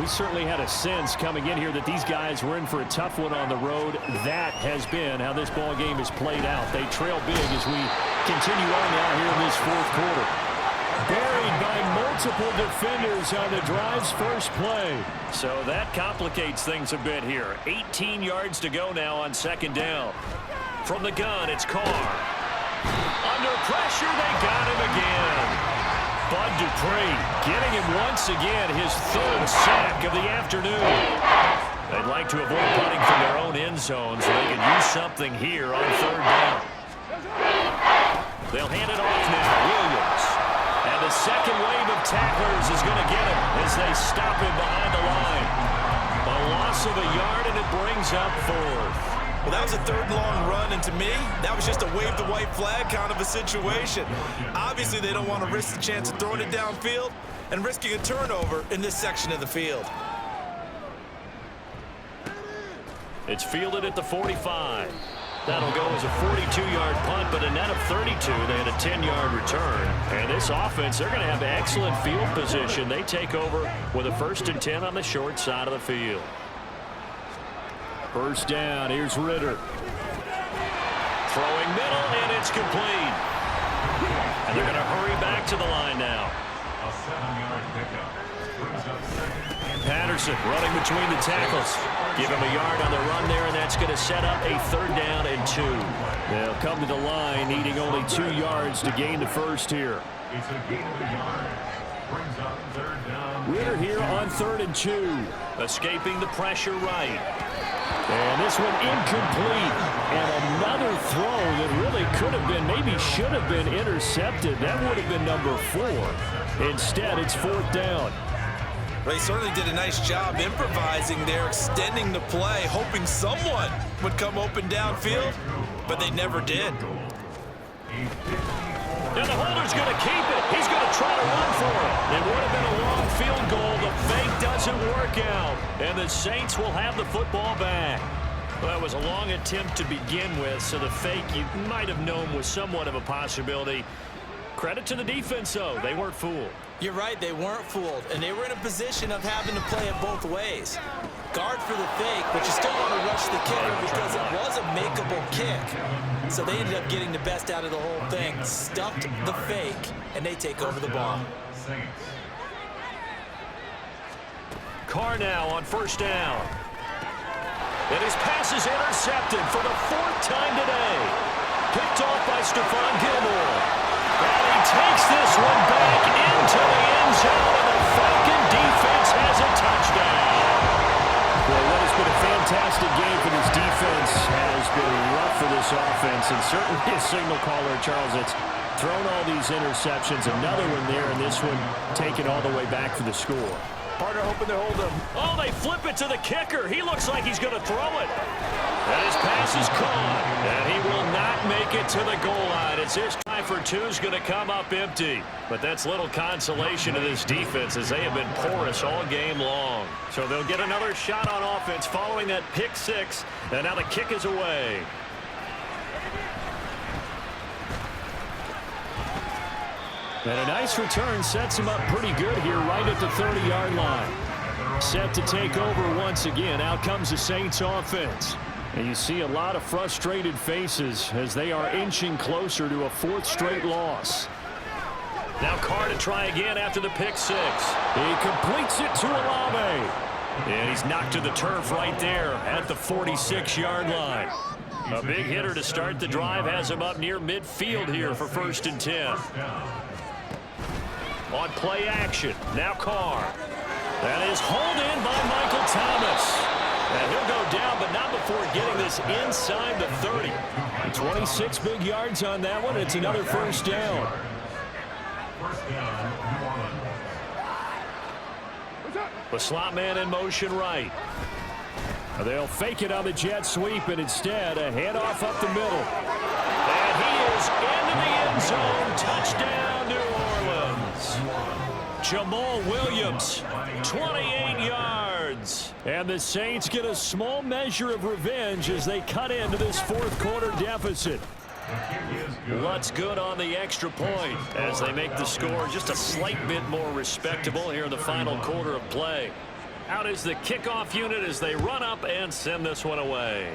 We certainly had a sense coming in here that these guys were in for a tough one on the road. That has been how this ball game has played out. They trail big as we continue on now here in this 4th quarter. Buried by multiple defenders on the drive's first play. So that complicates things a bit here. 18 yards to go now on 2nd down. From the gun, it's Carr. Under pressure, they got him again. Bud Dupree getting him once again, his 3rd sack of the afternoon. They'd like to avoid punting from their own end zone so they can use something here on 3rd down. They'll hand it off now, Williams. And the second wave of tacklers is going to get him as they stop him behind the line. A loss of a yard, and it brings up 4th. Well, that was a 3rd and long run, and to me, that was just a wave the white flag kind of a situation. Obviously, they don't want to risk the chance of throwing it downfield and risking a turnover in this section of the field. It's fielded at the 45. That'll go as a 42-yard punt, but a net of 32. They had a 10-yard return. And this offense, they're going to have excellent field position. They take over with a 1st and 10 on the short side of the field. 1st down, here's Ritter. Throwing middle, and it's complete. And they're going to hurry back to the line now. A 7-yard pickup. Brings up 2nd and Patterson running between the tackles. Give him a yard on the run there, and that's going to set up a 3rd down and 2. They'll come to the line needing only 2 yards to gain the 1st here. It's a gain of a yard. Brings up 3rd down. Ritter here on 3rd and 2. Escaping the pressure right. And this one incomplete. And another throw that really could have been, maybe should have been intercepted. That would have been number 4. Instead, it's 4th down. They certainly did a nice job improvising there, extending the play, hoping someone would come open downfield, but they never did. And the holder's going to keep it. He's going to try to run for it. It would have been a long field goal. The fake doesn't work out. And the Saints will have the football back. Well, it was a long attempt to begin with, so the fake you might have known was somewhat of a possibility. Credit to the defense, though. They weren't fooled. You're right, they weren't fooled, and they were in a position of having to play it both ways. Guard for the fake, but you still want to rush the kicker because it was a makeable kick. So they ended up getting the best out of the whole thing, stuffed the fake, and they take over the ball. Carr now on first down. And his pass is intercepted for the 4th time today. Picked off by Stephon Gilmore. And he takes this one back into the end zone, and the Falcon defense has a touchdown. Well, what has been a fantastic game for this defense has been rough for this offense, and certainly a signal caller, Charles, it's thrown all these interceptions. Another one there, and this one taken all the way back for the score. Partner hoping to hold him. Oh, they flip it to the kicker. He looks like he's going to throw it. And his pass is caught. And he will not make it to the goal line. It's his try for 2 is going to come up empty. But that's little consolation to this defense as they have been porous all game long. So they'll get another shot on offense following that pick 6. And now the kick is away. And a nice return sets him up pretty good here right at the 30-yard line. Set to take over once again. Out comes the Saints offense. And you see a lot of frustrated faces as they are inching closer to a 4th straight loss. Now Carr to try again after the pick 6. He completes it to Olave. And he's knocked to the turf right there at the 46-yard line. A big hitter to start the drive has him up near midfield here for 1st and 10. On play action, now Carr. That is hauled in by Michael Thomas. And he'll go down, but not before getting this inside the 30. 26 big yards on that one. It's another 1st down. The slot man in motion right. They'll fake it on the jet sweep, and instead a handoff up the middle. And he is into the end zone. Touchdown, New Orleans. Jamal Williams, 28 yards. And the Saints get a small measure of revenge as they cut into this 4th quarter deficit. What's good on the extra point as they make the score just a slight bit more respectable here in the final quarter of play. Out is the kickoff unit as they run up and send this one away.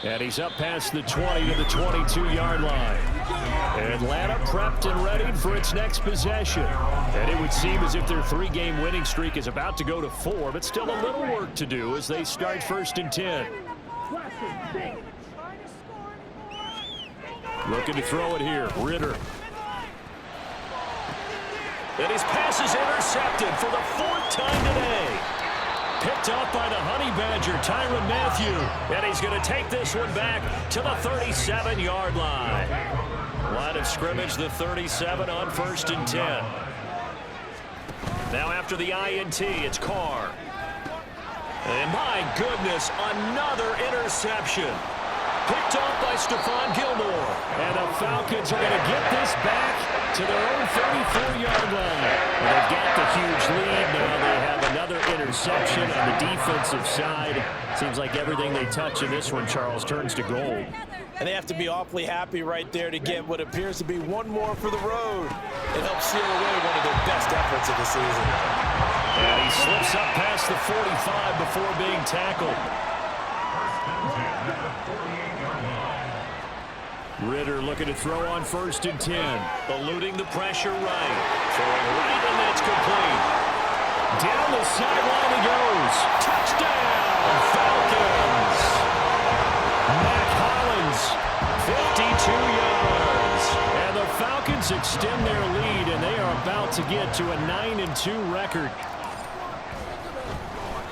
And he's up past the 20 to the 22-yard line. Atlanta prepped and ready for its next possession. And it would seem as if their 3-game winning streak is about to go to 4, but still a little work to do as they start 1st and 10. Looking to throw it here, Ritter. And his pass is intercepted for the 4th time today. Picked off by the Honey Badger, Tyrann Mathieu. And he's going to take this one back to the 37-yard line. Line of scrimmage, the 37 on 1st and 10. Now after the INT, it's Carr. And my goodness, another interception. Picked off by Stephon Gilmore. And the Falcons are going to get this back to their own 34-yard line. And they've got the huge lead. Now they have another interception on the defensive side. Seems like everything they touch in this one, Charles, turns to gold. And they have to be awfully happy right there to get what appears to be one more for the road. It helps seal away one of their best efforts of the season. And he slips up past the 45 before being tackled. Ritter looking to throw on 1st and 10. Eluding the pressure right. Throwing right, and that's complete. Down the sideline he goes. Touchdown, Falcons. Mac Hollins, 52 yards. And the Falcons extend their lead, and they are about to get to a 9-2 record.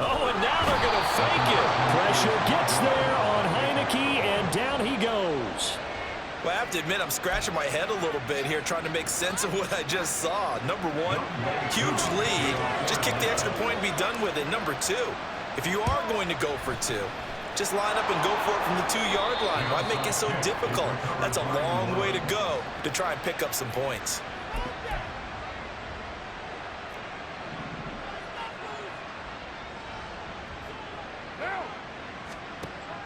Oh, and now they're going to fake it. Pressure gets there on Heineke, and down he goes. Well, I have to admit, I'm scratching my head a little bit here trying to make sense of what I just saw. Number 1, huge lead. Just kick the extra point and be done with it. Number 2, if you are going to go for 2, just line up and go for it from the 2-yard line. Why make it so difficult? That's a long way to go to try and pick up some points.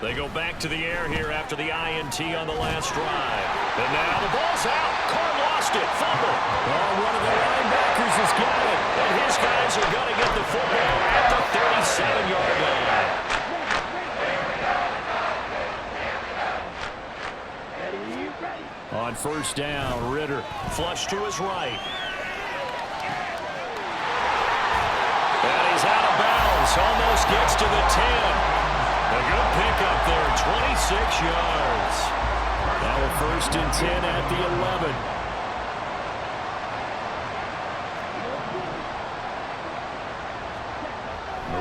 They go back to the air here after the INT on the last drive. And now the ball's out. Carr lost it. Fumble. Oh, one of the linebackers has got it. And his guys are going to get the football at the 37-yard line. On first down, Ritter flush to his right. And he's out of bounds. Almost gets to the 10. A good pickup there, 26 yards. Now a 1st and 10 at the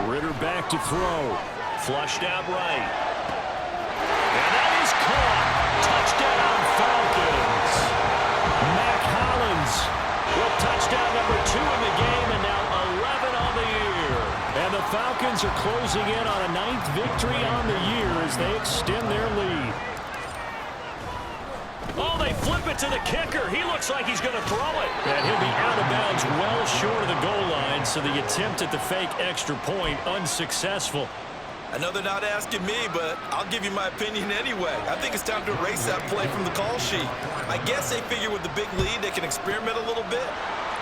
11. Ritter back to throw. Flushed out right. And that is caught. Touchdown, Falcons. Mac Hollins with touchdown number 2 in the game, and now 11 on the year. And the Falcons are closing in on a 9th victory on the year as they extend their lead. Oh, they flip it to the kicker. He looks like he's going to throw it. And he'll be out of bounds well short of the goal line, so the attempt at the fake extra point unsuccessful. I know they're not asking me, but I'll give you my opinion anyway. I think it's time to erase that play from the call sheet. I guess they figure with the big lead they can experiment a little bit.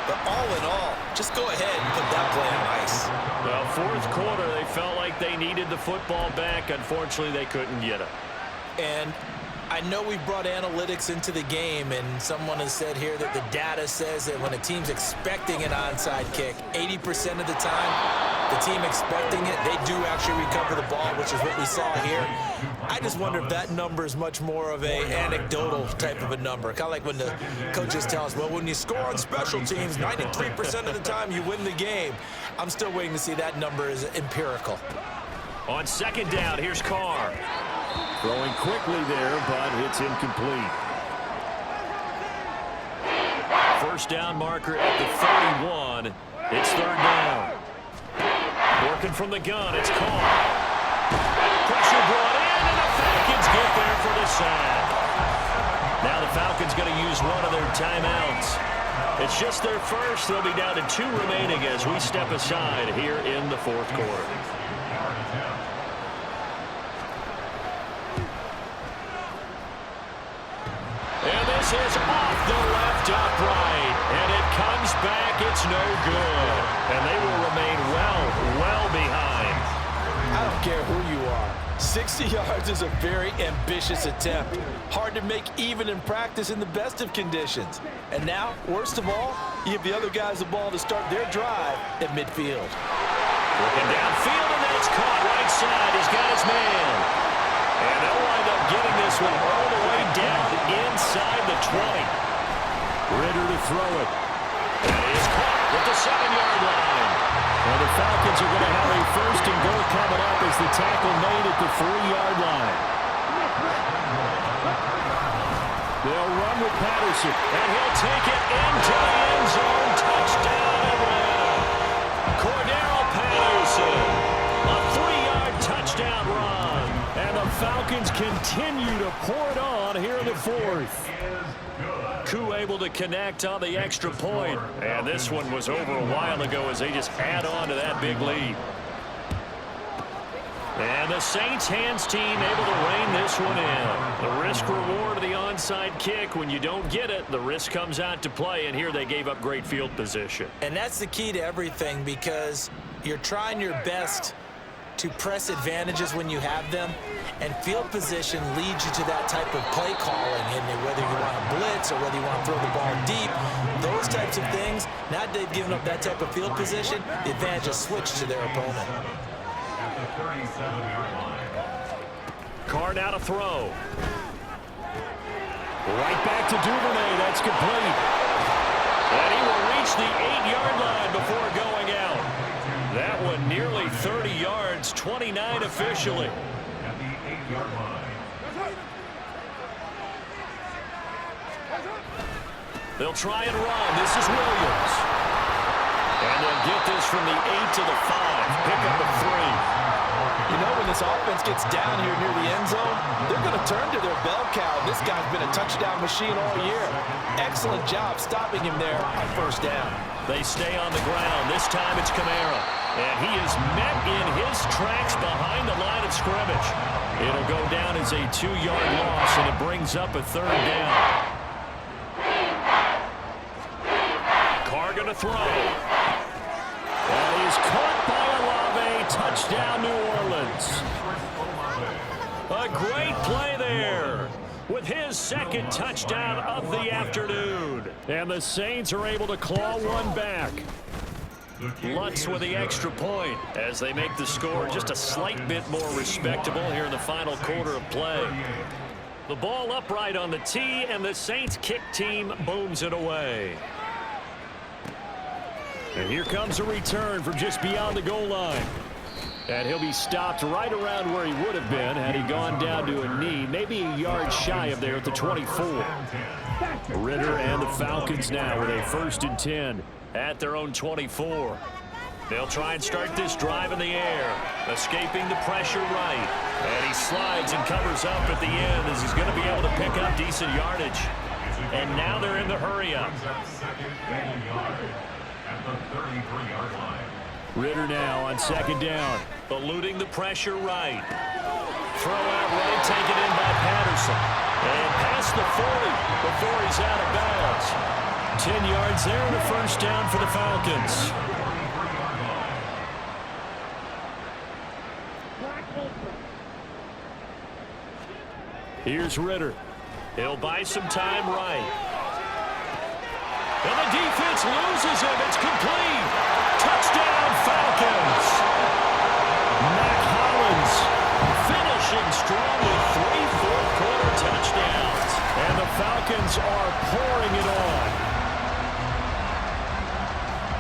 But all in all, just go ahead and put that play on ice. Well, 4th quarter, they felt like they needed the football back. Unfortunately, they couldn't get it. And I know we've brought analytics into the game, and someone has said here that the data says that when a team's expecting an onside kick, 80% of the time, the team expecting it, they do actually recover the ball, which is what we saw here. I just wonder if that number is much more of a anecdotal type of a number. Kind of like when the coaches tell us, well, when you score on special teams, 93% of the time you win the game. I'm still waiting to see that number is empirical. On 2nd down, here's Carr. Throwing quickly there, but it's incomplete. 1st down marker at the 31. It's 3rd down. Working from the gun, it's Carr. Pressure brought in, and the Falcons get there for the sack. Now the Falcons going to use one of their timeouts. It's just their first. They'll be down to 2 remaining as we step aside here in the 4th quarter. And this is off the left upright. And it comes back. It's no good. And they will remain well behind. I don't care who you are. 60 yards is a very ambitious attempt. Hard to make even in practice in the best of conditions. And now, worst of all, you give the other guys the ball to start their drive at midfield. Looking downfield, and then it's caught right side. He's got his man. And they'll wind up getting this one all the way down inside the 20. Ritter to throw it. And he is caught at the 7-yard line. And the Falcons are going to have a 1st and goal coming up as the tackle made at the 3-yard line. They'll run with Patterson, and he'll take it into the end zone. Touchdown, Atlanta. Cordero Patterson, a 3-yard touchdown run. And the Falcons continue to pour it on here in the 4th. Koo able to connect on the extra point. And this one was over a while ago as they just add on to that big lead. And the Saints hands team able to rein this one in. The risk reward of the onside kick. When you don't get it, the risk comes out to play. And here they gave up great field position. And that's the key to everything, because you're trying your best to press advantages when you have them, and field position leads you to that type of play calling, and whether you want to blitz or whether you want to throw the ball deep, those types of things. Now that they've given up that type of field position, the advantage is switched to their opponent. Carr now to throw. Right back to Duvernay. That's complete. And he will reach the 8-yard line before going out. That one nearly 30 yards, 29 officially. At the 8-yard line. They'll try and run. This is Williams. And they'll get this from the 8 to the 5. Pick up a 3. You know, when this offense gets down here near the end zone, they're going to turn to their bell cow. This guy's been a touchdown machine all year. Excellent job stopping him there on 1st down. They stay on the ground. This time it's Kamara. And he is met in his tracks behind the line of scrimmage. It'll go down as a 2-yard loss, and it brings up a 3rd down. Carr going to throw. And he's caught by Olave. Touchdown, New Orleans. A great play there with his 2nd touchdown of the afternoon. And the Saints are able to claw one back. Lutz with the extra point as they make the score just a slight bit more respectable here in the final quarter of play. The ball upright on the tee, and the Saints kick team booms it away. And here comes a return from just beyond the goal line. And he'll be stopped right around where he would have been had he gone down to a knee, maybe a yard shy of there at the 24. Ritter and the Falcons now with a 1st and 10 at their own 24. They'll try and start this drive in the air, escaping the pressure right. And he slides and covers up at the end as he's going to be able to pick up decent yardage. And now they're in the hurry-up. Ritter now on 2nd down, eluding the pressure right. Throw out right, taken in by Patterson. And past the 40 before he's out of bounds. 10 yards there and a 1st down for the Falcons. Here's Ritter. He'll buy some time right. And the defense loses him. It's complete. Touchdown, Falcons. Mac Hollins finishing strong with 3 fourth-quarter touchdowns. And the Falcons are pouring it on.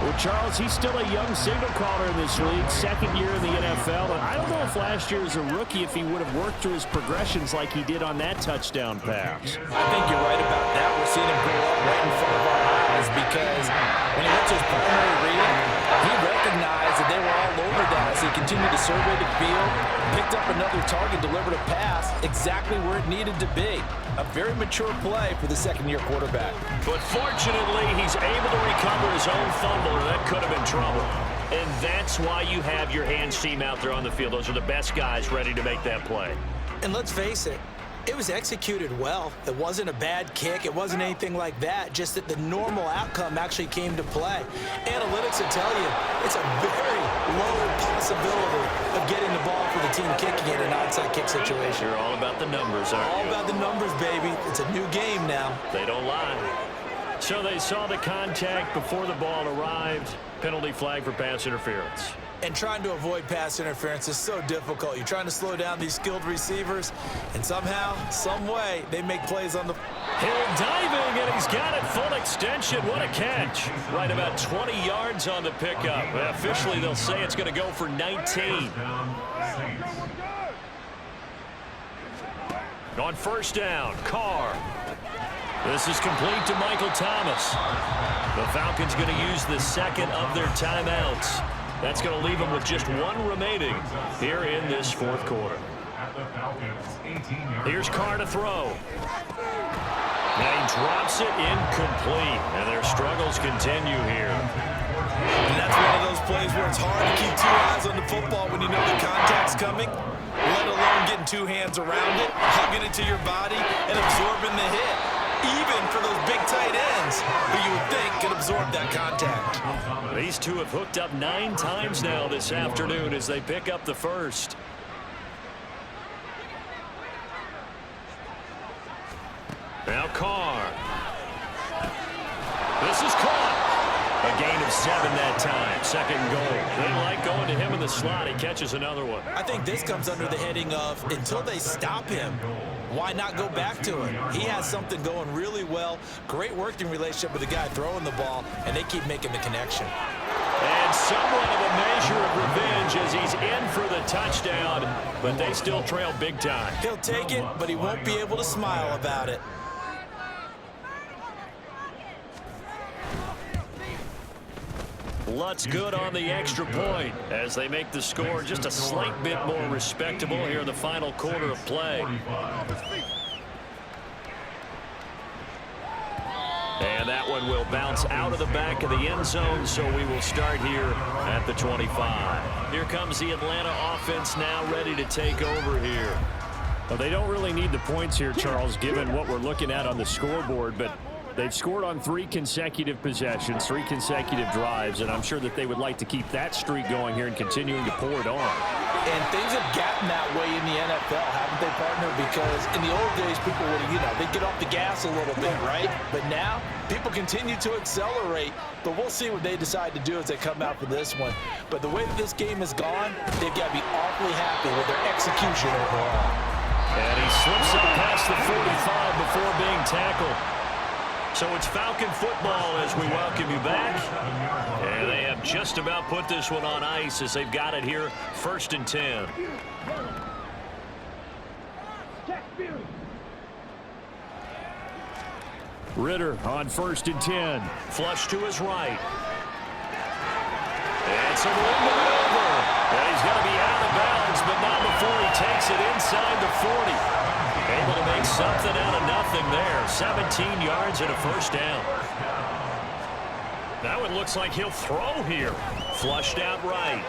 Well, Charles, he's still a young signal caller in this league, 2nd year in the NFL. And I don't know if last year as a rookie, if he would have worked through his progressions like he did on that touchdown pass. I think you're right about that. We're seeing him grow up right in front of our eyes because when he went to his primary read, he recognized that they were all over that as he continued to survey the field, picked up another target, delivered a pass exactly where it needed to be. A very mature play for the 2nd-year quarterback. But fortunately, he's able to recover his own fumble, or that could have been trouble. And that's why you have your hands team out there on the field. Those are the best guys ready to make that play. And let's face it, it was executed well. It wasn't a bad kick. It wasn't anything like that. Just that the normal outcome actually came to play. Analytics will tell you it's a very low possibility of getting the ball for the team kicking in an onside kick situation. You're all about the numbers, aren't you? All about the numbers, baby. It's a new game now. They don't lie. So they saw the contact before the ball arrived. Penalty flag for pass interference. And trying to avoid pass interference is so difficult. You're trying to slow down these skilled receivers, and somehow, some way, they make plays on the... Hill diving, and he's got it full extension. What a catch. Right about 20 yards on the pickup. Well, officially, they'll say it's going to go for 19. On 1st down, Carr. This is complete to Michael Thomas. The Falcons going to use the 2nd of their timeouts. That's going to leave them with just 1 remaining here in this 4th quarter. Here's Carr to throw. Now he drops it incomplete, and their struggles continue here. And that's one of those plays where it's hard to keep 2 eyes on the football when you know the contact's coming, let alone getting 2 hands around it, hugging it to your body, and absorbing the hit. Even for those big tight ends who you would think could absorb that contact. These two have hooked up 9 times now this afternoon as they pick up the 1st. Now Carr. This is caught. A gain of 7 that time. 2nd goal. They like going to him in the slot. He catches another one. I think this comes under the heading of until they stop him, why not go back to him? He has something going really well. Great working relationship with the guy throwing the ball, and they keep making the connection. And somewhat of a measure of revenge as he's in for the touchdown, but they still trail big time. He'll take it, but he won't be able to smile about it. Lutz good on the extra point as they make the score just a slight bit more respectable here in the final quarter of play. And that one will bounce out of the back of the end zone, so we will start here at the 25. Here comes the Atlanta offense now ready to take over here. Well, they don't really need the points here, Charles, given what we're looking at on the scoreboard, but they've scored on 3 consecutive possessions, 3 consecutive drives, and I'm sure that they would like to keep that streak going here and continuing to pour it on. And things have gotten that way in the NFL, haven't they, partner? Because in the old days, people would, they'd get off the gas a little bit, right? But now, people continue to accelerate, but we'll see what they decide to do as they come out for this one. But the way that this game has gone, they've got to be awfully happy with their execution overall. And he slips it past the 45 before being tackled. So it's Falcon football as we welcome you back. And they have just about put this one on ice as they've got it here, 1st and 10. Ritter on 1st and 10. Flush to his right. And some room to maneuver. And he's going to be out of bounds, but not before he takes it inside the 40. Able to make something out of nothing there. 17 yards and a 1st down. That one looks like he'll throw here. Flushed out right.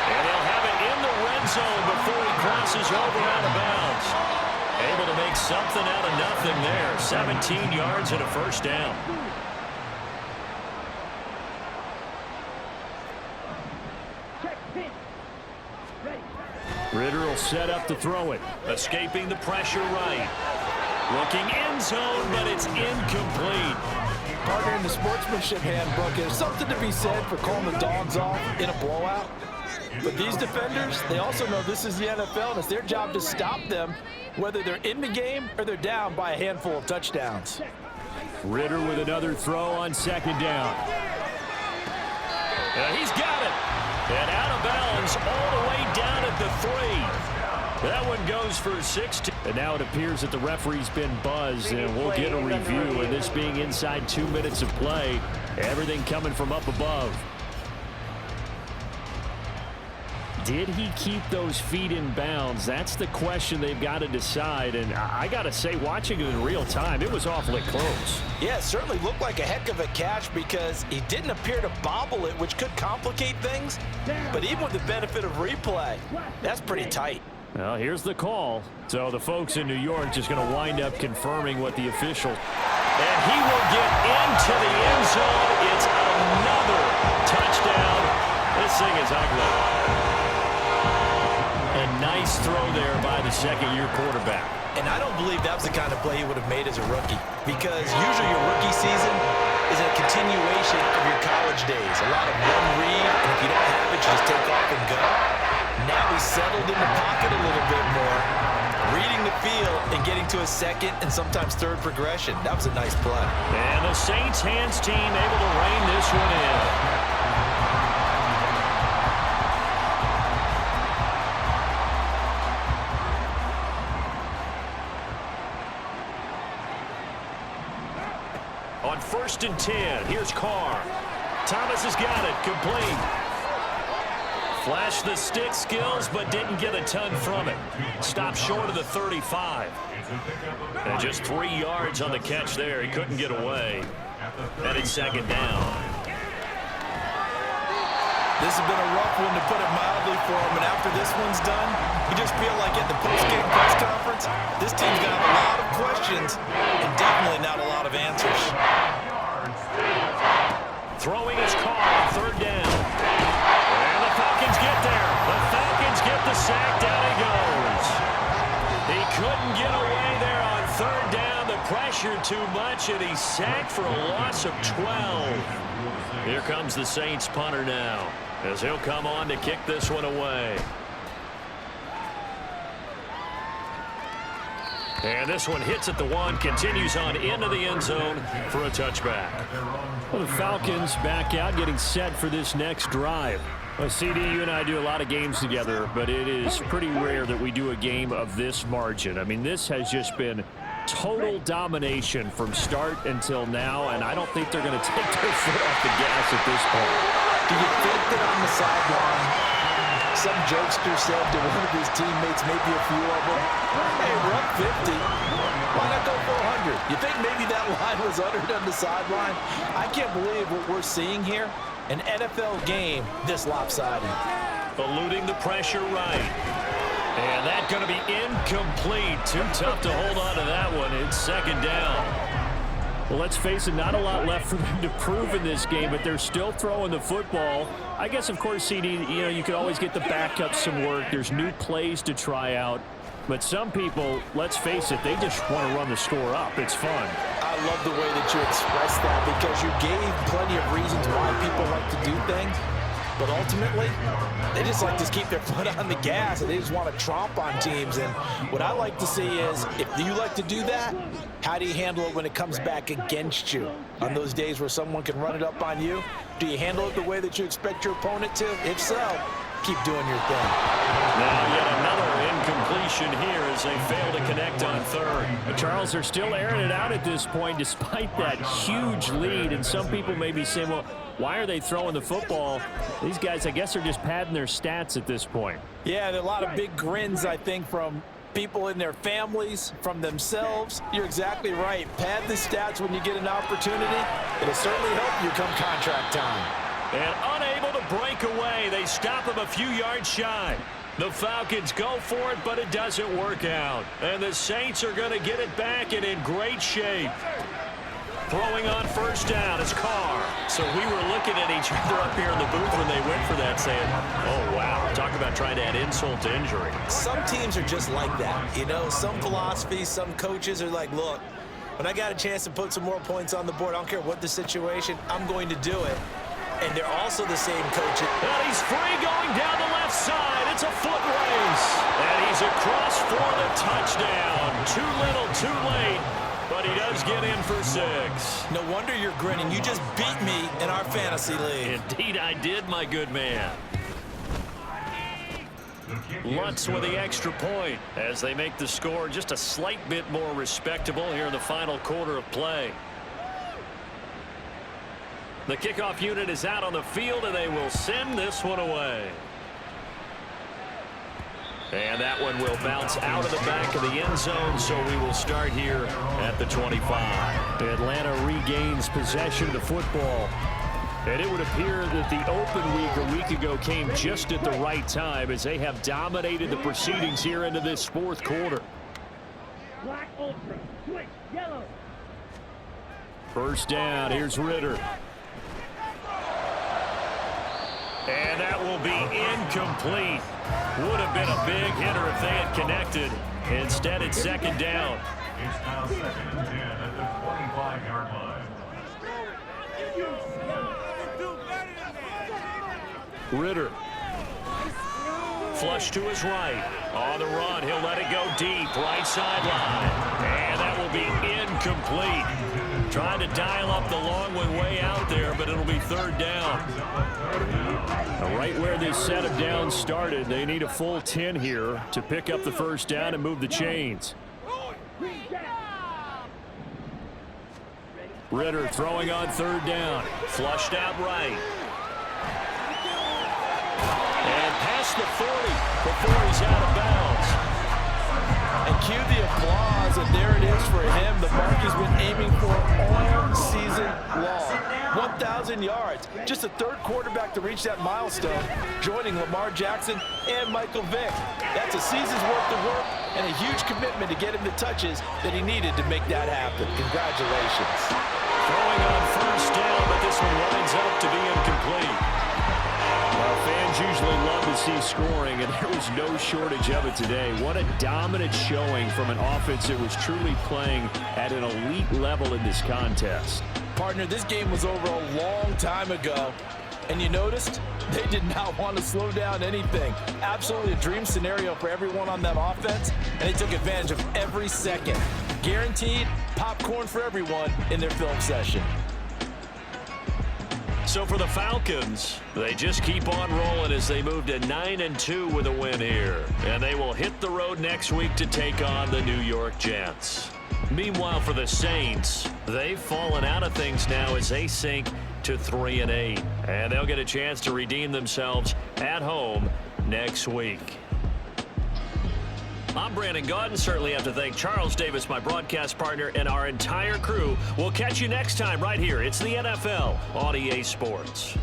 And he'll have it in the red zone before he crosses over out of bounds. Able to make something out of nothing there. 17 yards and a 1st down. Ritter will set up to throw it. Escaping the pressure right. Looking end zone, but it's incomplete. Partner, in the sportsmanship handbook, there's something to be said for calling the dogs off in a blowout. But these defenders, they also know this is the NFL, and it's their job to stop them, whether they're in the game or they're down by a handful of touchdowns. Ritter with another throw on 2nd down. And he's got it. And out of bounds all the way down at the 3. That one goes for 6. And now it appears that the referee's been buzzed, and we'll get a review. And this being inside 2 minutes of play, everything coming from up above. Did he keep those feet in bounds? That's the question they've got to decide. And I got to say, watching it in real time, it was awfully close. Yeah, it certainly looked like a heck of a catch because he didn't appear to bobble it, which could complicate things. But even with the benefit of replay, that's pretty tight. Well, here's the call. So the folks in New York just going to wind up confirming what the official. And he will get into the end zone. It's another touchdown. This thing is ugly. A nice throw there by the 2nd-year quarterback. And I don't believe that was the kind of play he would have made as a rookie, because usually your rookie season is a continuation of your college days. A lot of one read, and if you don't have it, you just take off and go. Now he's settled in the pocket a little bit more, reading the field and getting to a 2nd and sometimes 3rd progression. That was a nice play. And the Saints hands team able to rein this one in. On 1st and 10, here's Carr. Thomas has got it, complete. Flashed the stick skills, but didn't get a ton from it. Stopped short of the 35. And just 3 yards on the catch there. He couldn't get away. And it's 2nd down. This has been a rough one, to put it mildly, for him. And after this one's done, you just feel like at the post-game press conference, this team's going to have a lot of questions and definitely not a lot of answers. Throwing his car on 3rd down. And the Falcons get there. The Falcons get the sack. Down he goes. He couldn't get away there on 3rd down. The pressure too much, and he's sacked for a loss of 12. Here comes the Saints punter now, as he'll come on to kick this one away. And this one hits at the 1, continues on into the end zone for a touchback. Well, the Falcons back out, getting set for this next drive. Well, CD, you and I do a lot of games together, but it is pretty rare that we do a game of this margin. I mean, this has just been total domination from start until now, and I don't think they're going to take their foot off the gas at this point. Do you think that on the sideline, some jokester said to one of his teammates, maybe a few of them, hey, we're up 50. Why not go for 100? You think maybe that line was uttered on the sideline? I can't believe what we're seeing here. An NFL game this lopsided. Eluding the pressure right. And that's going to be incomplete. Too tough to hold on to that one. It's second down. Well, let's face it, not a lot left for them to prove in this game, but they're still throwing the football. I guess, of course, CD, you could always get the backups some work. There's new plays to try out. But some people, let's face it, they just want to run the score up. It's fun. I love the way that you expressed that because you gave plenty of reasons why people like to do things. But ultimately, they just like to keep their foot on the gas, and they just want to tromp on teams. And what I like to see is, if you like to do that, how do you handle it when it comes back against you? On those days where someone can run it up on you, do you handle it the way that you expect your opponent to? If so, keep doing your thing. Now yet another incompletion here as they fail to connect on third. But Charles, they're still airing it out at this point despite that huge lead. And some people may be saying, well, why are they throwing the football? These guys, I guess, are just padding their stats at this point. Yeah, there are a lot of big grins, I think, from people in their families, from themselves. You're exactly right. Pad the stats when you get an opportunity. It'll certainly help you come contract time. And unable to break away. They stop him a few yards shy. The Falcons go for it, but it doesn't work out. And the Saints are going to get it back and in great shape. Throwing on first down is Carr. So we were looking at each other up here in the booth when they went for that saying, oh, wow, talk about trying to add insult to injury. Some teams are just like that. You know, some philosophies, some coaches are like, look, when I got a chance to put some more points on the board, I don't care what the situation, I'm going to do it. And they're also the same coaches. And he's free going down the left side. It's a foot race. And he's across for the touchdown. Too little, too late. But he does get in for 6. No wonder you're grinning. You just beat me in our fantasy league. Indeed I did, my good man. Lutz with the extra point as they make the score just a slight bit more respectable here in the final quarter of play. The kickoff unit is out on the field, and they will send this one away. And that one will bounce out of the back of the end zone, so we will start here at the 25. Atlanta regains possession of the football. And it would appear that the open week a week ago came just at the right time as they have dominated the proceedings here into this fourth quarter. Black Ultra, switch, yellow. First down, here's Ritter. And that will be incomplete. Would have been a big hitter if they had connected. Instead, it's second down. It's now 2nd and 10 at the 25-yard line. Ritter. Flush to his right. On the run, he'll let it go deep. Right sideline. And that will be incomplete. Trying to dial up the long one way out there, but it'll be third down. Right where this set of downs started, they need a full 10 here to pick up the first down and move the chains. Ritter throwing on third down. Flushed out right. And past the 40 before he's out of bounds. And cue the applause, and there it is for him. The mark he's been aiming for all season long. 1,000 yards. Just the third quarterback to reach that milestone, joining Lamar Jackson and Michael Vick. That's a season's worth of work and a huge commitment to get him the touches that he needed to make that happen. Congratulations. Throwing on first down, but this one winds up to be incomplete. Well, fans usually love to see scoring, and there was no shortage of it today. What a dominant showing from an offense that was truly playing at an elite level in this contest. Partner, this game was over a long time ago, and you noticed they did not want to slow down anything. Absolutely a dream scenario for everyone on that offense, and they took advantage of every second. Guaranteed popcorn for everyone in their film session. So for the Falcons, they just keep on rolling as they move to 9-2 with a win here. And they will hit the road next week to take on the New York Jets. Meanwhile, for the Saints, they've fallen out of things now as they sink to 3-8. And they'll get a chance to redeem themselves at home next week. I'm Brandon Gaudin. Certainly have to thank Charles Davis, my broadcast partner, and our entire crew. We'll catch you next time right here. It's the NFL on EA Sports.